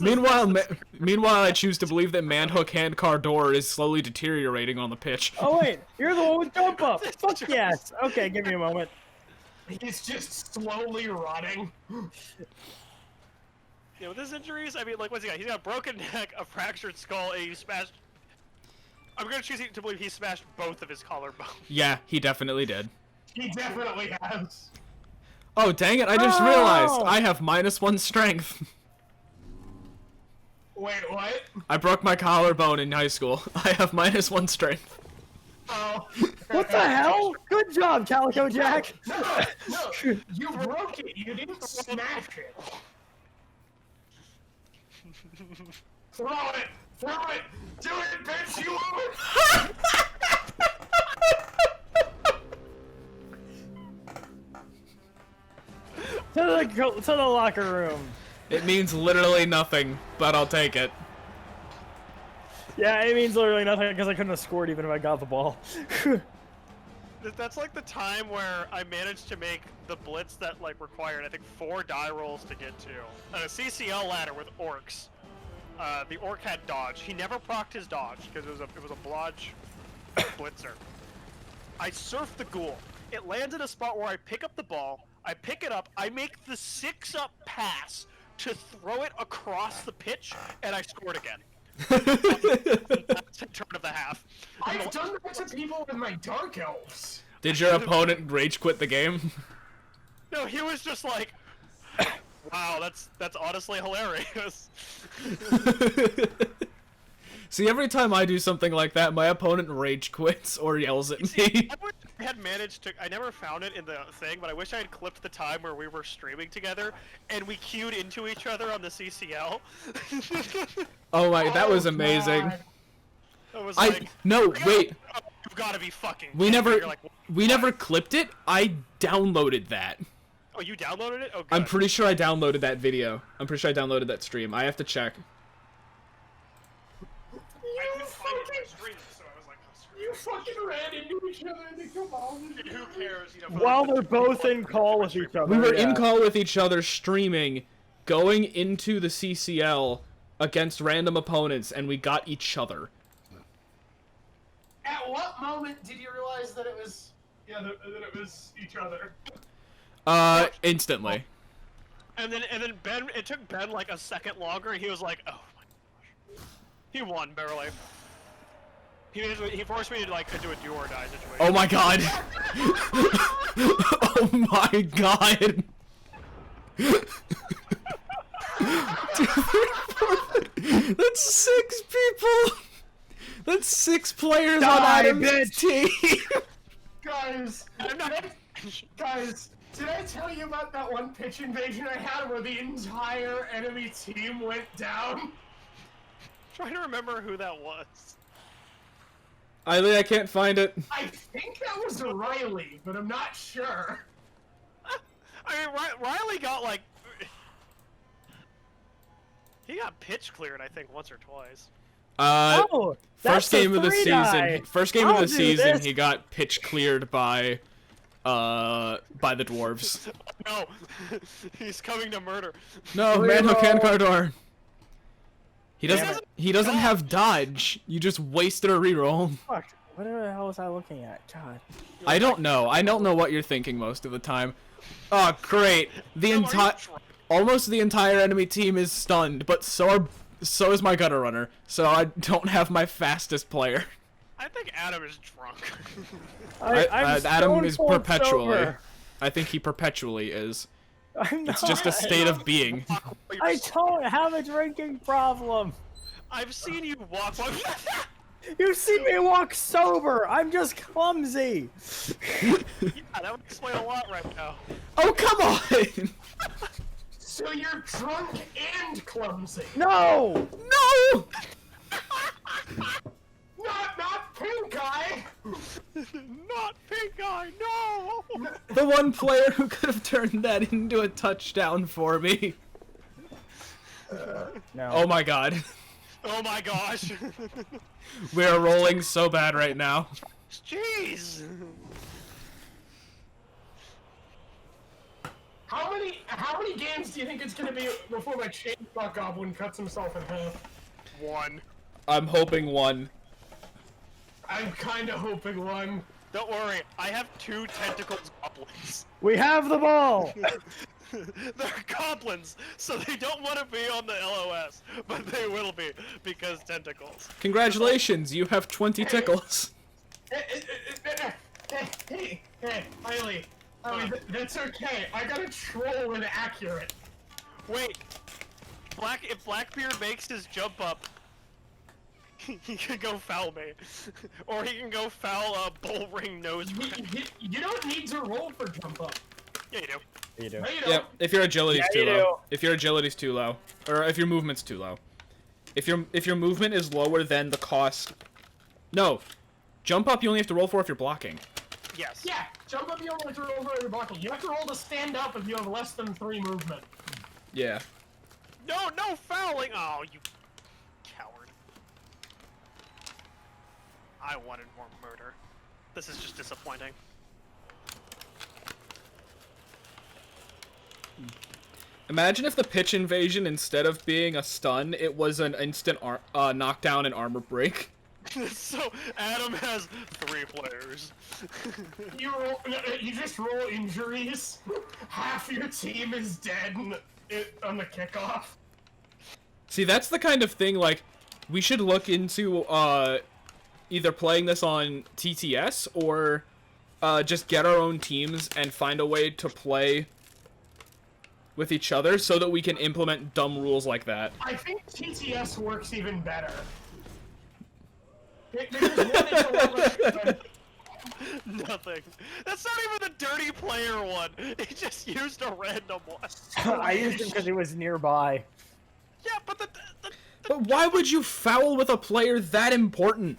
Meanwhile, I choose to believe that Manhook Handcar Door is slowly deteriorating on the pitch. Oh wait, you're the one with jump up. Fuck yes. Okay, give me a moment. He's just slowly rotting. Yeah, with his injuries, I mean, like, what's he got? He's got a broken neck, a fractured skull, and he smashed... I'm gonna choose to believe he smashed both of his collarbones. Yeah, he definitely did. He definitely has. Oh, dang it, I just realized I have -1 strength. Wait, what? I broke my collarbone in high school. I have -1 strength. Oh. What the hell? Good job, Calico Jack. No, you broke it. You didn't smash it. Throw it! Throw it! Do it, bitch! You over! To the locker room. It means literally nothing, but I'll take it. Yeah, it means literally nothing because I couldn't have scored even if I got the ball. That's like the time where I managed to make the blitz that like required, I think, 4 die rolls to get to. On a CCL ladder with orcs. The orc had dodge. He never procced his dodge because it was a blodge blitzer. I surf the ghoul. It lands in a spot where I pick up the ball, I pick it up, I make the 6-up pass to throw it across the pitch, and I scored again. That's a turn of the half. I've done that to people with my Dark Elves. Did your opponent rage quit the game? No, he was just like, wow, that's honestly hilarious. See, every time I do something like that, my opponent rage quits or yells at me. I had managed to, I never found it in the thing, but I wish I had clipped the time where we were streaming together and we queued into each other on the CCL. Oh my, that was amazing. God. It was like, No, wait. oh, you've got to be fucking. We kidding me. never You're like, we never clipped it. I downloaded that. oh, you downloaded it? Oh, good. I'm pretty sure I downloaded that video. I'm pretty sure I downloaded that stream. I have to check. I couldn't find it in my stream, so I was like, oh, screw it. You fucking ran into each other and they come on. Dude, who cares? You know, While they're both in call with each other. We were in yeah. call with each other streaming, going into the CCL against random opponents, and we got each other. At what moment did you realize that it was that it was each other? Instantly. And then Ben, it took Ben like a second longer, and he was like, oh my gosh. He won, barely. He forced me to like do a do or die situation. Oh my god. Oh my god. That's 6 people. That's 6 players Die, on Adam's bitch. team. Guys, guys, did I tell you about that one pitch invasion I had where the entire enemy team went down? Trying to remember who that was. Eileen, I can't find it. I think that was Riley, but I'm not sure. I mean, Riley got like... He got pitch cleared, I think, once or twice. Oh, First that's game a of the 3-die. season. First game I'll of the do season, this. he got pitch cleared by the dwarves. No! He's coming to murder. No, man who can Cardor. He Damn doesn't. it. He doesn't have dodge. You just wasted a reroll. Fuck. What the hell was I looking at? God. I don't know. I don't know what you're thinking most of the time. Oh, great. The Are you entire, drunk? almost the entire enemy team is stunned, but so is my gutter runner. So I don't have my fastest player. I think Adam is drunk. I'm Adam stone is cold perpetually. sober. I think he perpetually is. I'm It's not. just a state of being. I don't have a drinking problem. I've seen you walk. You see me walk sober. I'm just clumsy. Yeah, that would explain a lot right now. Oh, come on! So you're drunk and clumsy. No. No! Not pink eye. Not pink eye, no! The one player who could have turned that into a touchdown for me. No. Oh my god. Oh my gosh! We are rolling so bad right now. Jeez! How many games do you think it's gonna be before my chainsaw goblin cuts himself in half? One. I'm hoping one. I'm kinda hoping one. Don't worry, I have 2 tentacles goblins. We have the ball. They're goblins, so they don't want to be on the LOS, but they will be because tentacles. Congratulations, you have 20 tickles. Hey, Riley. I mean, that's okay. I got a troll and accurate. Wait, if Blackbeard makes his jump up, he can go foul me, or he can go foul Bullring Nose. You don't need to roll for jump up. Yeah, you do. You do. No, you don't. Yep, if your agility's Yeah, too you low. do. If your agility's too low. Or if your movement's too low. If your movement is lower than the cost... No. Jump up you only have to roll for if you're blocking. Yes. Yeah, jump up you don't have to roll for your blocking. You have to roll to stand up if you have less than 3 movement. Yeah. No fouling! Oh, you coward. I wanted more murder. This is just disappointing. Imagine if the pitch invasion, instead of being a stun, it was an instant knockdown and armor break. So, Adam has 3 players. You just roll injuries. Half your team is dead on the kickoff. See, that's the kind of thing, like, we should look into, either playing this on TTS, or, just get our own teams and find a way to play with each other so that we can implement dumb rules like that. I think TTS works even better. Because one is a lot less fun. Nothing. That's not even the dirty player one. He just used a random one. I used him because he was nearby. Yeah, but the But why would you foul with a player that important?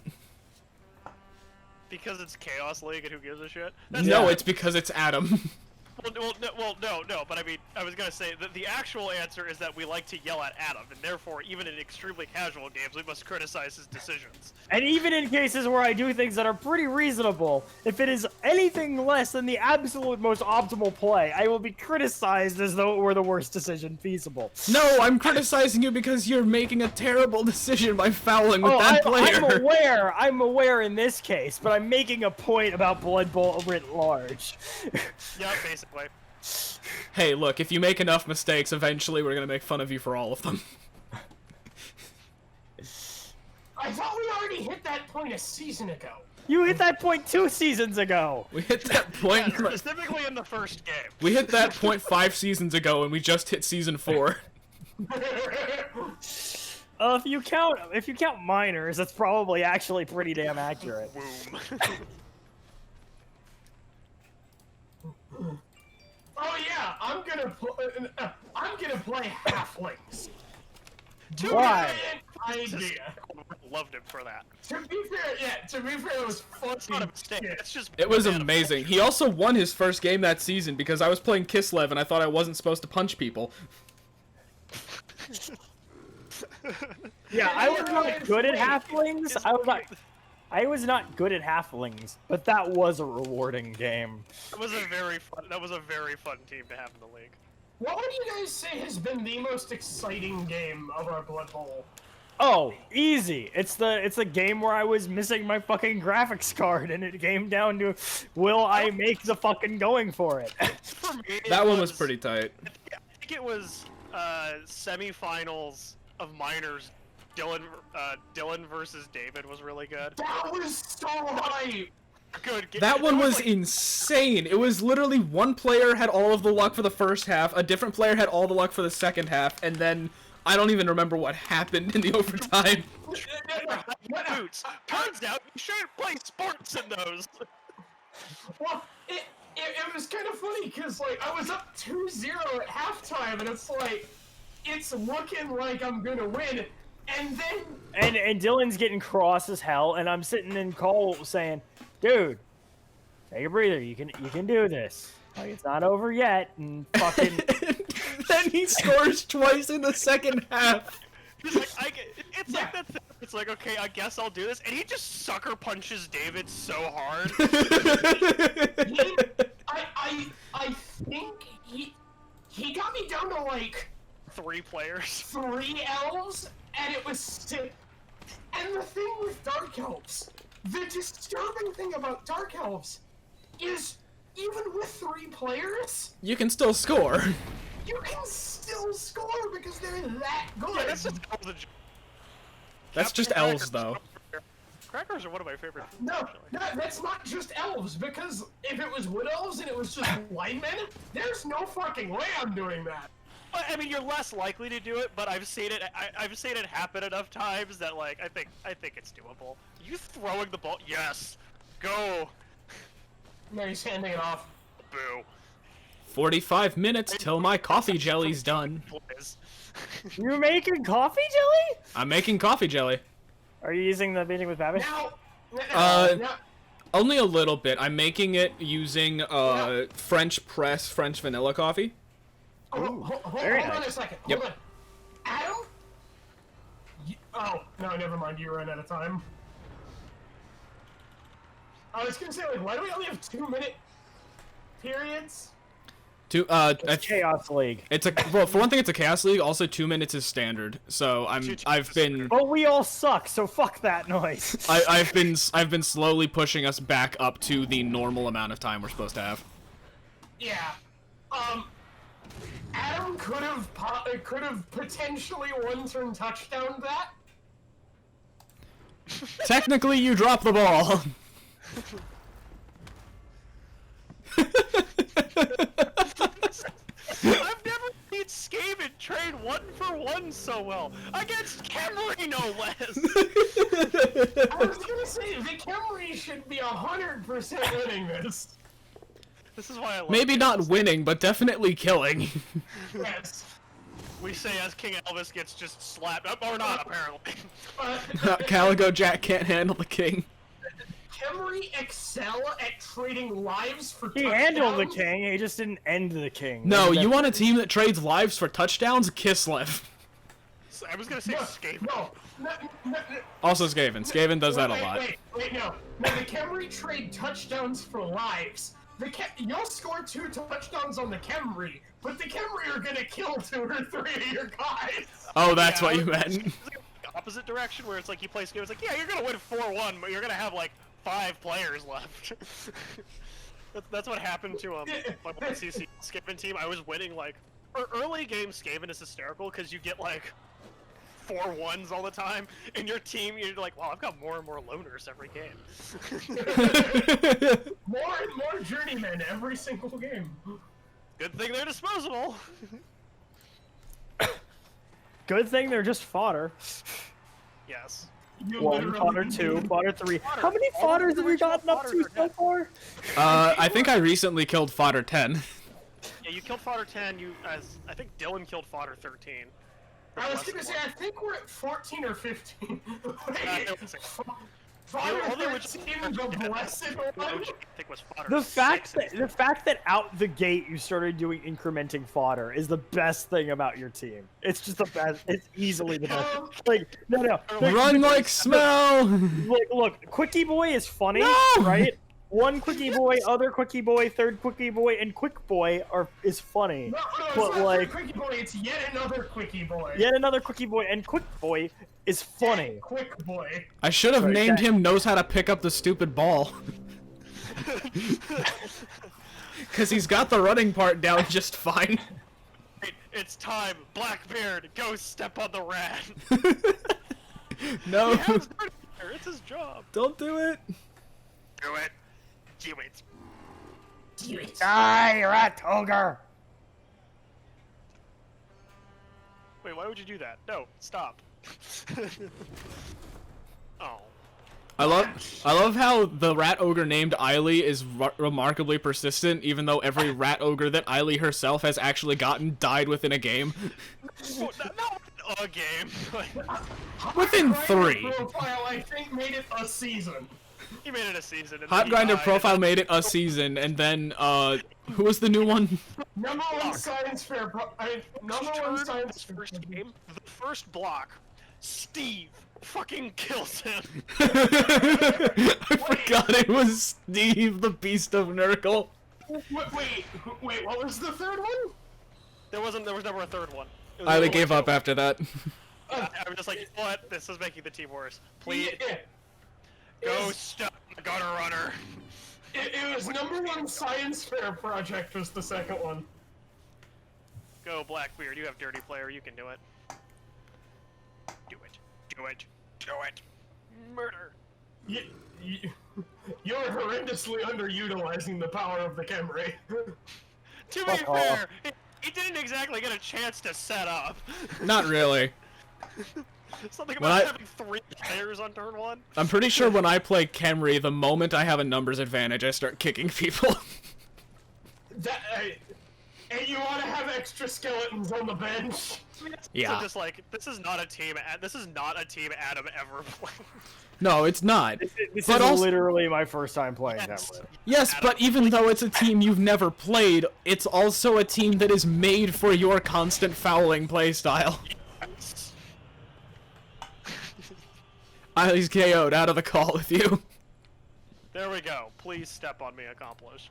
because it's Chaos League and who gives a shit? No, it's because it's Adam. No, but I mean, I was gonna say that the actual answer is that we like to yell at Adam, and therefore, even in extremely casual games, we must criticize his decisions. And even in cases where I do things that are pretty reasonable, if it is anything less than the absolute most optimal play, I will be criticized as though it were the worst decision feasible. No, I'm criticizing you because you're making a terrible decision by fouling with that player. I'm aware in this case, but I'm making a point about Blood Bowl writ large. Yeah, basically. Hey, look, if you make enough mistakes, eventually we're gonna make fun of you for all of them. I thought we already hit that point a season ago. You hit that point 2 seasons ago. We hit that point. Yeah, specifically in the first game. We hit that point 5 seasons ago, and we just hit season 4. If you count minors, it's probably actually pretty damn accurate. Boom. Oh yeah, I'm gonna play halflings. Why? Idea. Loved him for that. To be fair, it was It's not a fucking mistake. shit. It's just It was bad amazing. He also won his first game that season because I was playing Kislev and I thought I wasn't supposed to punch people. Yeah, I was not good at halflings. I was not good at halflings, but that was a rewarding game. That was a very fun team to have in the league. What would you guys say has been the most exciting game of our Blood Bowl? Oh, easy. It's a game where I was missing my fucking graphics card, and it came down to, will I make the fucking going for it? For me, That one was pretty tight. I think it was semifinals of minors. Dylan versus David was really good. That was so hype! Good. That one was like, insane. It was literally one player had all of the luck for the first half, a different player had all the luck for the second half, and then I don't even remember what happened in the overtime. boots. Turns out you shouldn't play sports in those. Well, it was kind of funny because like I was up 2-0 at halftime, and it's like it's looking like I'm gonna win, and then And Dylan's getting cross as hell, and I'm sitting in call saying, "Dude, take a breather. You can do this. Like it's not over yet." And fucking. Then he scores twice in the second half. He's like, it's like that thing. It's like, okay, I guess I'll do this, and he just sucker punches David so hard. I think he got me down to like 3 players. 3 elves, and it was sick. And the thing with Dark Elves, the disturbing thing about Dark Elves is even with 3 players, You can still score. you can still score because they're that good. Yeah, that's just That's just elves, though. Crackers are one of my favorite. No, that's not just elves, because if it was wood elves and it was just linemen, there's no fucking way I'm doing that. I mean, you're less likely to do it, but I've seen it. I've seen it happen enough times that, like, I think it's doable. You throwing the ball? Yes. Go. No, he's handing it off. Boo. 45 minutes till my coffee jelly's done. Please. You're making coffee jelly? I'm making coffee jelly. Are you using the beating with Babbage? Now, Only a little bit. I'm making it using French press French vanilla coffee. hold very on nice. a second. Yep. Hold on. Adam? Oh, no, never mind. You ran out of time. I was gonna say, like, why do we only have 2-minute periods? Chaos League. Well, for one thing, it's a chaos league. Also, 2 minutes is standard. So I've been But we all suck, so fuck that noise. I've been slowly pushing us back up to the normal amount of time we're supposed to have. Yeah. Adam could have potentially one-turn touchdown that. Technically, you drop the ball. I've never seen Skaven trade 1-for-1 so well against Khemri, no less. I was gonna say the Khemri should be 100% winning this. This is why I love Maybe it. not winning, but definitely killing. Yes. We say as King Elvis gets just slapped up, or not apparently. Calico Jack can't handle the king. Khemri excel at trading lives for He touchdowns. handled the king, he just didn't end the king. No, you want a team that trades lives for touchdowns? Kislev. I was gonna say Skaven. No. Also Skaven. Skaven does that a lot. Wait, no. No, the Khemri trade touchdowns for lives. You'll score 2 touchdowns on the Khemri, but the Khemri are gonna kill 2 or 3 of your guys. Oh, that's Yeah, what you I was- meant. Opposite direction, where it's like you play Skaven, it's like, yeah, you're gonna win 4-1, but you're gonna have like 5 players left. that's what happened to my one CC Skaven team. I was winning like early game. Skaven is hysterical because you get like 4-1s all the time, and your team, you're like, wow, I've got more and more loners every game. More and more journeymen every single game. Good thing they're disposable. Good thing they're just fodder. Yes. You 1, literally fodder need- 2, fodder 3. Fodder. How many All the fodders have you original gotten up to fodders are so dead. far? I think I recently killed fodder 10. Yeah, you killed fodder 10. I think Dylan killed fodder 13. I was gonna say, I think we're at 14 or 15. Wait, it was like- Fodder The only 13, the blessed one? I think was fodder The fact 6. that out the gate you started doing incrementing fodder is the best thing about your team. It's just the best. It's easily the best. Like no. Run like smell! Look, Quickie Boy is funny, No! right? One Quickie Boy, other Quickie Boy, third Quickie Boy, and Quick Boy is funny. No, it's But, not like- Quickie Boy, it's yet another Quickie Boy. Yet another Quickie Boy, and Quick Boy is funny. Quick Boy. I should have Sorry, named that- him knows how to pick up the stupid ball. Cause he's got the running part down just fine. It's time, Blackbeard, go step on the rat. No, It's his job. don't do it. Do it. Do it. Die, Rat Ogre! Wait, why would you do that? No, stop. Oh. I love how the rat ogre named Eiley is remarkably persistent, even though every rat ogre that Eiley herself has actually gotten died within a game. Well, not a game. Within Grinder 3. Profile, I think, made it a season. He made it a season. And Hot then he Grinder died. Profile made it a season, and then who was the new one? Number one science fair. Number one science His fair. first game, the first block, Steve fucking kills him. I forgot it was Steve, the Beast of Nurgle. Wait, what was the third one? There was never a third one. It was Eiley only gave two. up after that. I was just like, you know what? This is making the team worse. Please Yeah, go stop the gutter runner. it was number one science fair project was the second one. Go Blackbeard. You have dirty player. You can do it. Do it. Do it. Do it. Murder. You're horrendously underutilizing the power of the Khemri. To be fair, he didn't exactly get a chance to set up. Not really. Something When about I- having 3 players on turn 1. I'm pretty sure when I play Khemri, the moment I have a numbers advantage, I start kicking people. And you want to have extra skeletons on the bench? Yeah. So just like, this is not a team Adam ever played. No, it's not. This But is also- literally my first time playing Yes. Khemri. Yes, but even though it's a team you've never played, it's also a team that is made for your constant fouling playstyle. Eiley's KO'd out of the call with you. There we go. Please step on me, accomplished.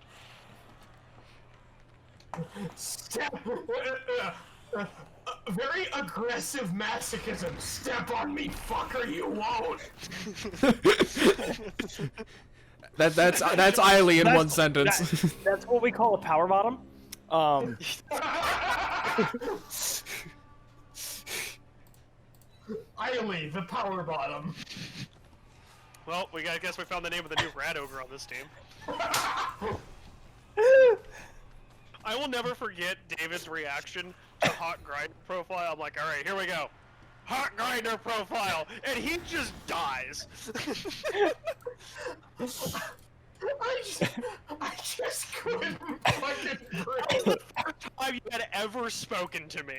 Very aggressive masochism. Step on me, fucker, you won't. That's Eiley in one sentence. That's what we call a power bottom. Eiley, the power bottom. Well, I guess we found the name of the new Rat Ogre on this team. I will never forget David's reaction to Hot Grinder Profile. I'm like, alright, here we go. Hot Grinder Profile! And he just dies. I just couldn't fucking breathe. The first time you had ever spoken to me.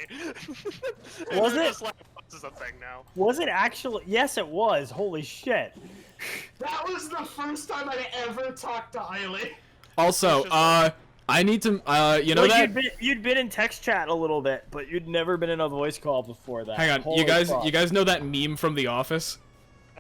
And Was you're it? Just like, this is a thing now. Was it actually? Yes, it was. Holy shit. That was the first time I'd ever talked to Eiley. Also, I need to, you know Like, that? you'd been in text chat a little bit, but you'd never been in a voice call before that. Hang on, Holy you guys fuck. know that meme from The Office?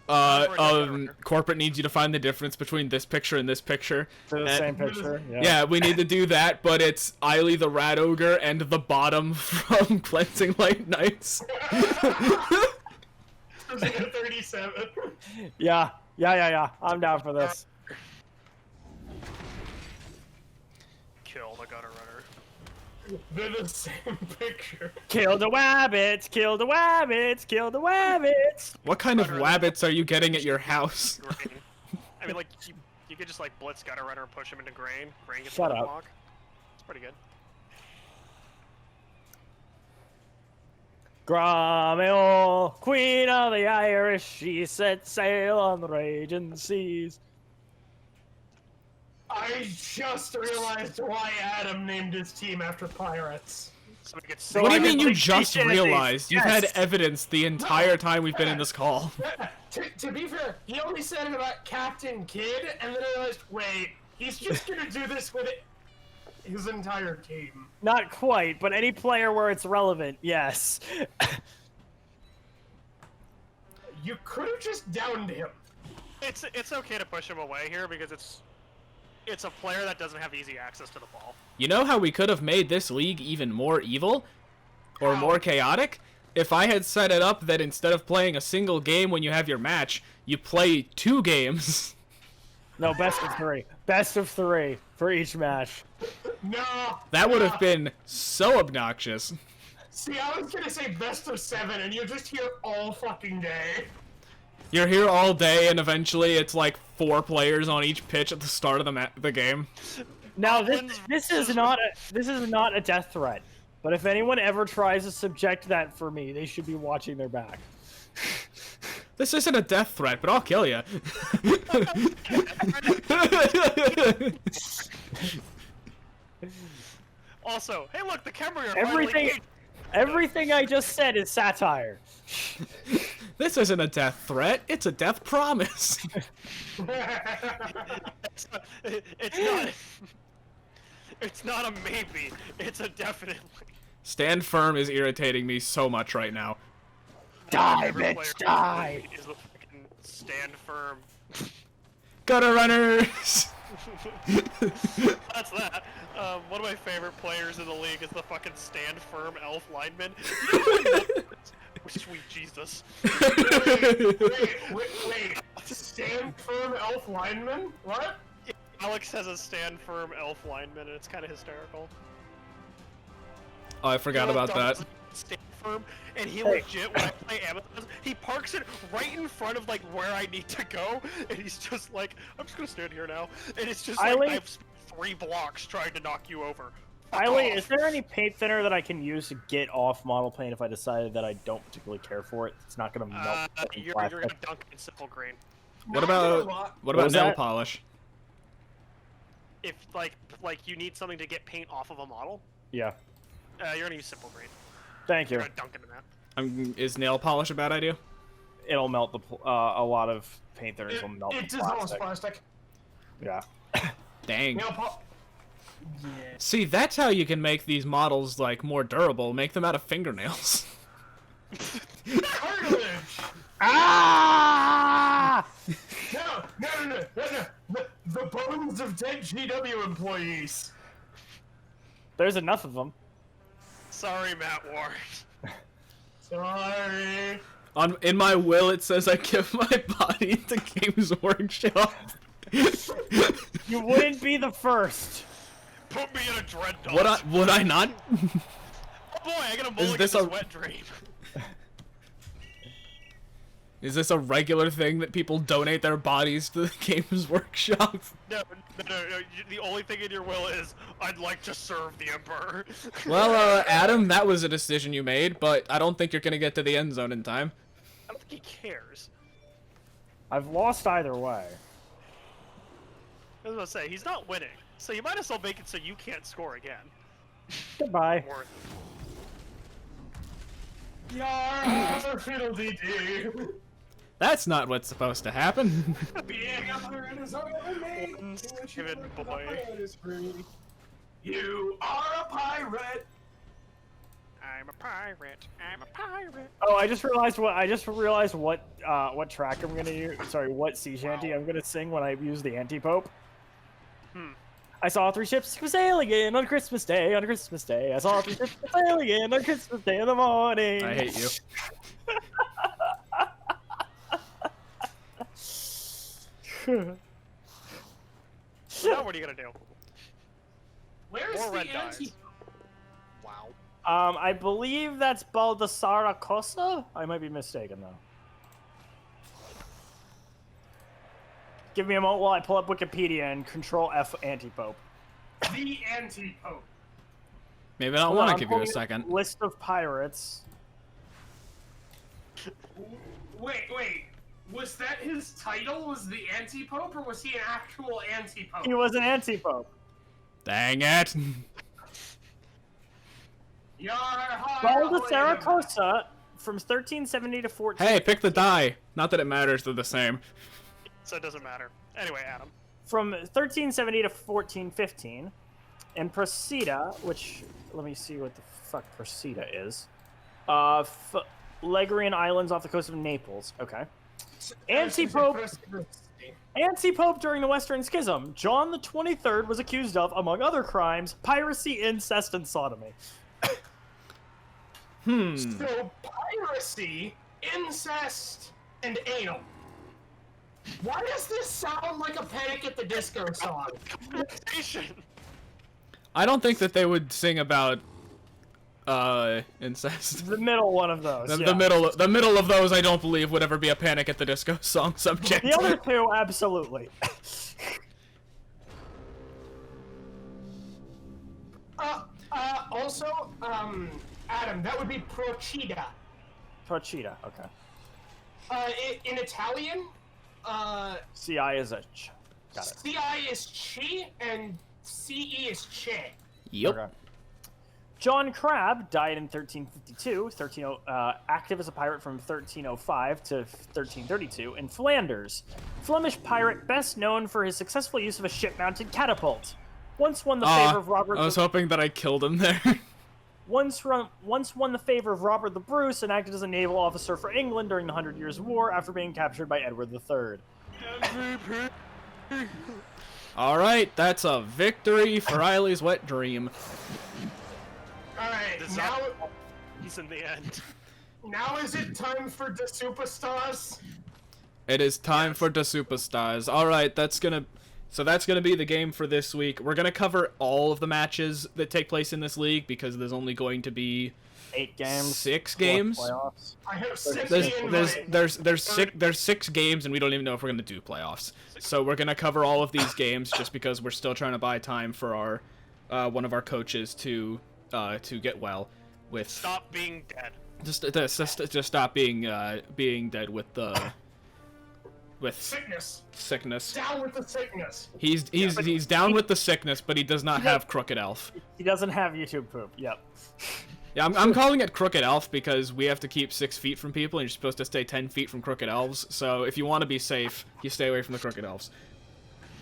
Corporate needs you to find the difference between this picture and this picture. They're the same picture. Yeah, we need to do that, but it's Eiley the Rat Ogre and the bottom from Cleansing Light Nights. 37. Yeah. I'm down for this. Kill the gutter runner. They're the same picture. Kill the wabbits! Kill the wabbits! Kill the wabbits! What kind of wabbits are you getting at your house? Grain. I mean, like, you could just, like, blitz gutter runner and push him into grain. Grain gets Shut one up. block. It's pretty good. Gramel, Queen of the Irish, she set sail on the raging seas. I just realized why Adam named his team after pirates. So we could So What do I you mean can you think just these enemies. realized? You've had Yes. evidence the entire time we've been in this call. To be fair, he only said it about Captain Kidd, and then I realized, wait, he's just gonna do this with his entire team. Not quite, but any player where it's relevant, yes. You could have just downed him. It's okay to push him away here because it's a player that doesn't have easy access to the ball. You know how we could have made this league even more evil? Or How? more chaotic? If I had set it up that instead of playing a single game when you have your match, you play 2 games. No, best of 3. Best of 3 for each match. No. That would have no. been so obnoxious. See, I was gonna say best of 7, and you're just here all fucking day. You're here all day, and eventually it's like 4 players on each pitch at the start of the game. Now this is not a death threat. But if anyone ever tries to subject that for me, they should be watching their back. This isn't a death threat, but I'll kill you. Also, hey look, the Khemri are Everything I just said is satire. This isn't a death threat, it's a death promise. It's not. It's not a maybe. It's a definitely. Stand firm is irritating me so much right now. Die, Every player bitch, die! Is a fucking stand firm. Gutter runners! That's that. One of my favorite players in the league is the fucking stand firm elf lineman. Sweet Jesus. Wait. Stand firm elf lineman? What? Alex has a stand firm elf lineman, and it's kind of hysterical. Oh, I forgot about that. Stand firm, and he legit, when I play Amazon, he parks it right in front of like where I need to go, and he's just like, I'm just gonna stand here now, and it's just like I've spent 3 blocks trying to knock you over. Eileen, is there any paint thinner that I can use to get off model paint if I decided that I don't particularly care for it? It's not gonna melt. You're gonna dunk it in simple green. What about was nail that? polish? If like you need something to get paint off of a model, Yeah. you're gonna use simple green. Thank you. You're gonna dunk it in that. Is nail polish a bad idea? It'll melt a lot of paint thinners will melt. It the dissolves plastic. plastic. Yeah. Dang. Yeah. See, that's how you can make these models like more durable. Make them out of fingernails. Cartilage! Ah! No. The bones of dead GW employees. There's enough of them. Sorry, Matt Ward. Sorry. In my will, it says I give my body to Games Workshop. You wouldn't be the first. Put me in a dread dog. Would I not? Oh boy, I got a mulligan this this a- wet dream. Is this a regular thing that people donate their bodies to the Games Workshop? No. The only thing in your will is I'd like to serve the Emperor. Well, Adam, that was a decision you made, but I don't think you're gonna get to the end zone in time. I don't think he cares. I've lost either way. I was gonna say he's not winning, so you might as well make it so you can't score again. Goodbye. Or Yar, fiddle-dee-dee. That's not what's supposed to happen. Being a pirate is all I make. One Skaven boy. You are a pirate. I'm a pirate. I'm a pirate. Oh, I just realized what track I'm gonna use. Sorry, what sea shanty I'm gonna sing when I use the anti-pope. I saw 3 ships sailing in on Christmas Day. On Christmas Day, I saw 3 ships sailing in on Christmas Day in the morning. I hate you. So now what are you gonna do? Where's More the red anti? dies. Wow. I believe that's Baldassara Cosa. I might be mistaken though. Give me a moment while I pull up Wikipedia and Control F anti-pope. The anti-pope. Maybe I don't want to give you a second. List of pirates. Wait. Was that his title? Was the anti-pope, or was he an actual anti-pope? He was an anti-pope. Dang it! Paul de Saragossa from 1370 to 14. Hey, pick the die. Not that it matters, they're the same. So it doesn't matter. Anyway, Adam. From 1370 to 1415, and Procida, which let me see what the fuck Procida is. Ligurian Islands off the coast of Naples. Okay. Anti-pope during the Western Schism. John the 23rd was accused of, among other crimes, piracy, incest, and sodomy. So piracy, incest, and anal. Why does this sound like a Panic at the Disco song? I don't think that they would sing about incest. The middle one of those. The middle of those I don't believe would ever be a Panic at the Disco song subject. The other two, absolutely. Also, Adam, that would be Procida. Procida, okay. In Italian, CI is a ch. Got it. CI is chi and CE is che. Yep. Okay. John Crabbe died in 1352, active as a pirate from 1305 to 1332 in Flanders. Flemish pirate best known for his successful use of a ship-mounted catapult. Once won the favor of Robert. I was hoping that I killed him there. Once won the favor of Robert the Bruce and acted as a naval officer for England during the 100 Years' War after being captured by Edward III. All right, that's a victory for Riley's wet dream. Alright, This now He's in the end. now is it time for the superstars? It is time for the superstars. All right, that's gonna be the game for this week. We're gonna cover all of the matches that take place in this league because there's only going to be 8 games. 6 games. Playoffs. I have 6 There's 6 games and we don't even know if we're gonna do playoffs. So we're gonna cover all of these games just because we're still trying to buy time for our one of our coaches to get well with. Stop being dead. Just stop being dead with sickness. Down with the sickness. He's down with the sickness, but he does not have Crooked Elf. He doesn't have YouTube poop. Yep. Yeah, I'm calling it Crooked Elf because we have to keep 6 feet from people, and you're supposed to stay 10 feet from Crooked Elves. So if you want to be safe, you stay away from the Crooked Elves.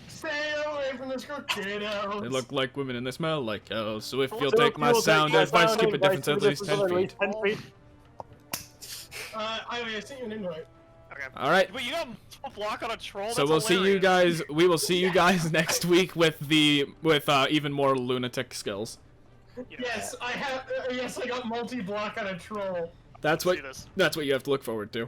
Stay away from the Crooked Elves. They look like women and they smell like elves. So if you'll take my sound advice, keep a difference at least 10 feet. 10 feet. I sent you an invite. Okay. All right. But you got a block on a troll. So That's we'll see you hilarious. guys. We will see you guys next week with even more lunatic skills. Yes, I got multi-block on a troll. That's See what this. you have to look forward to.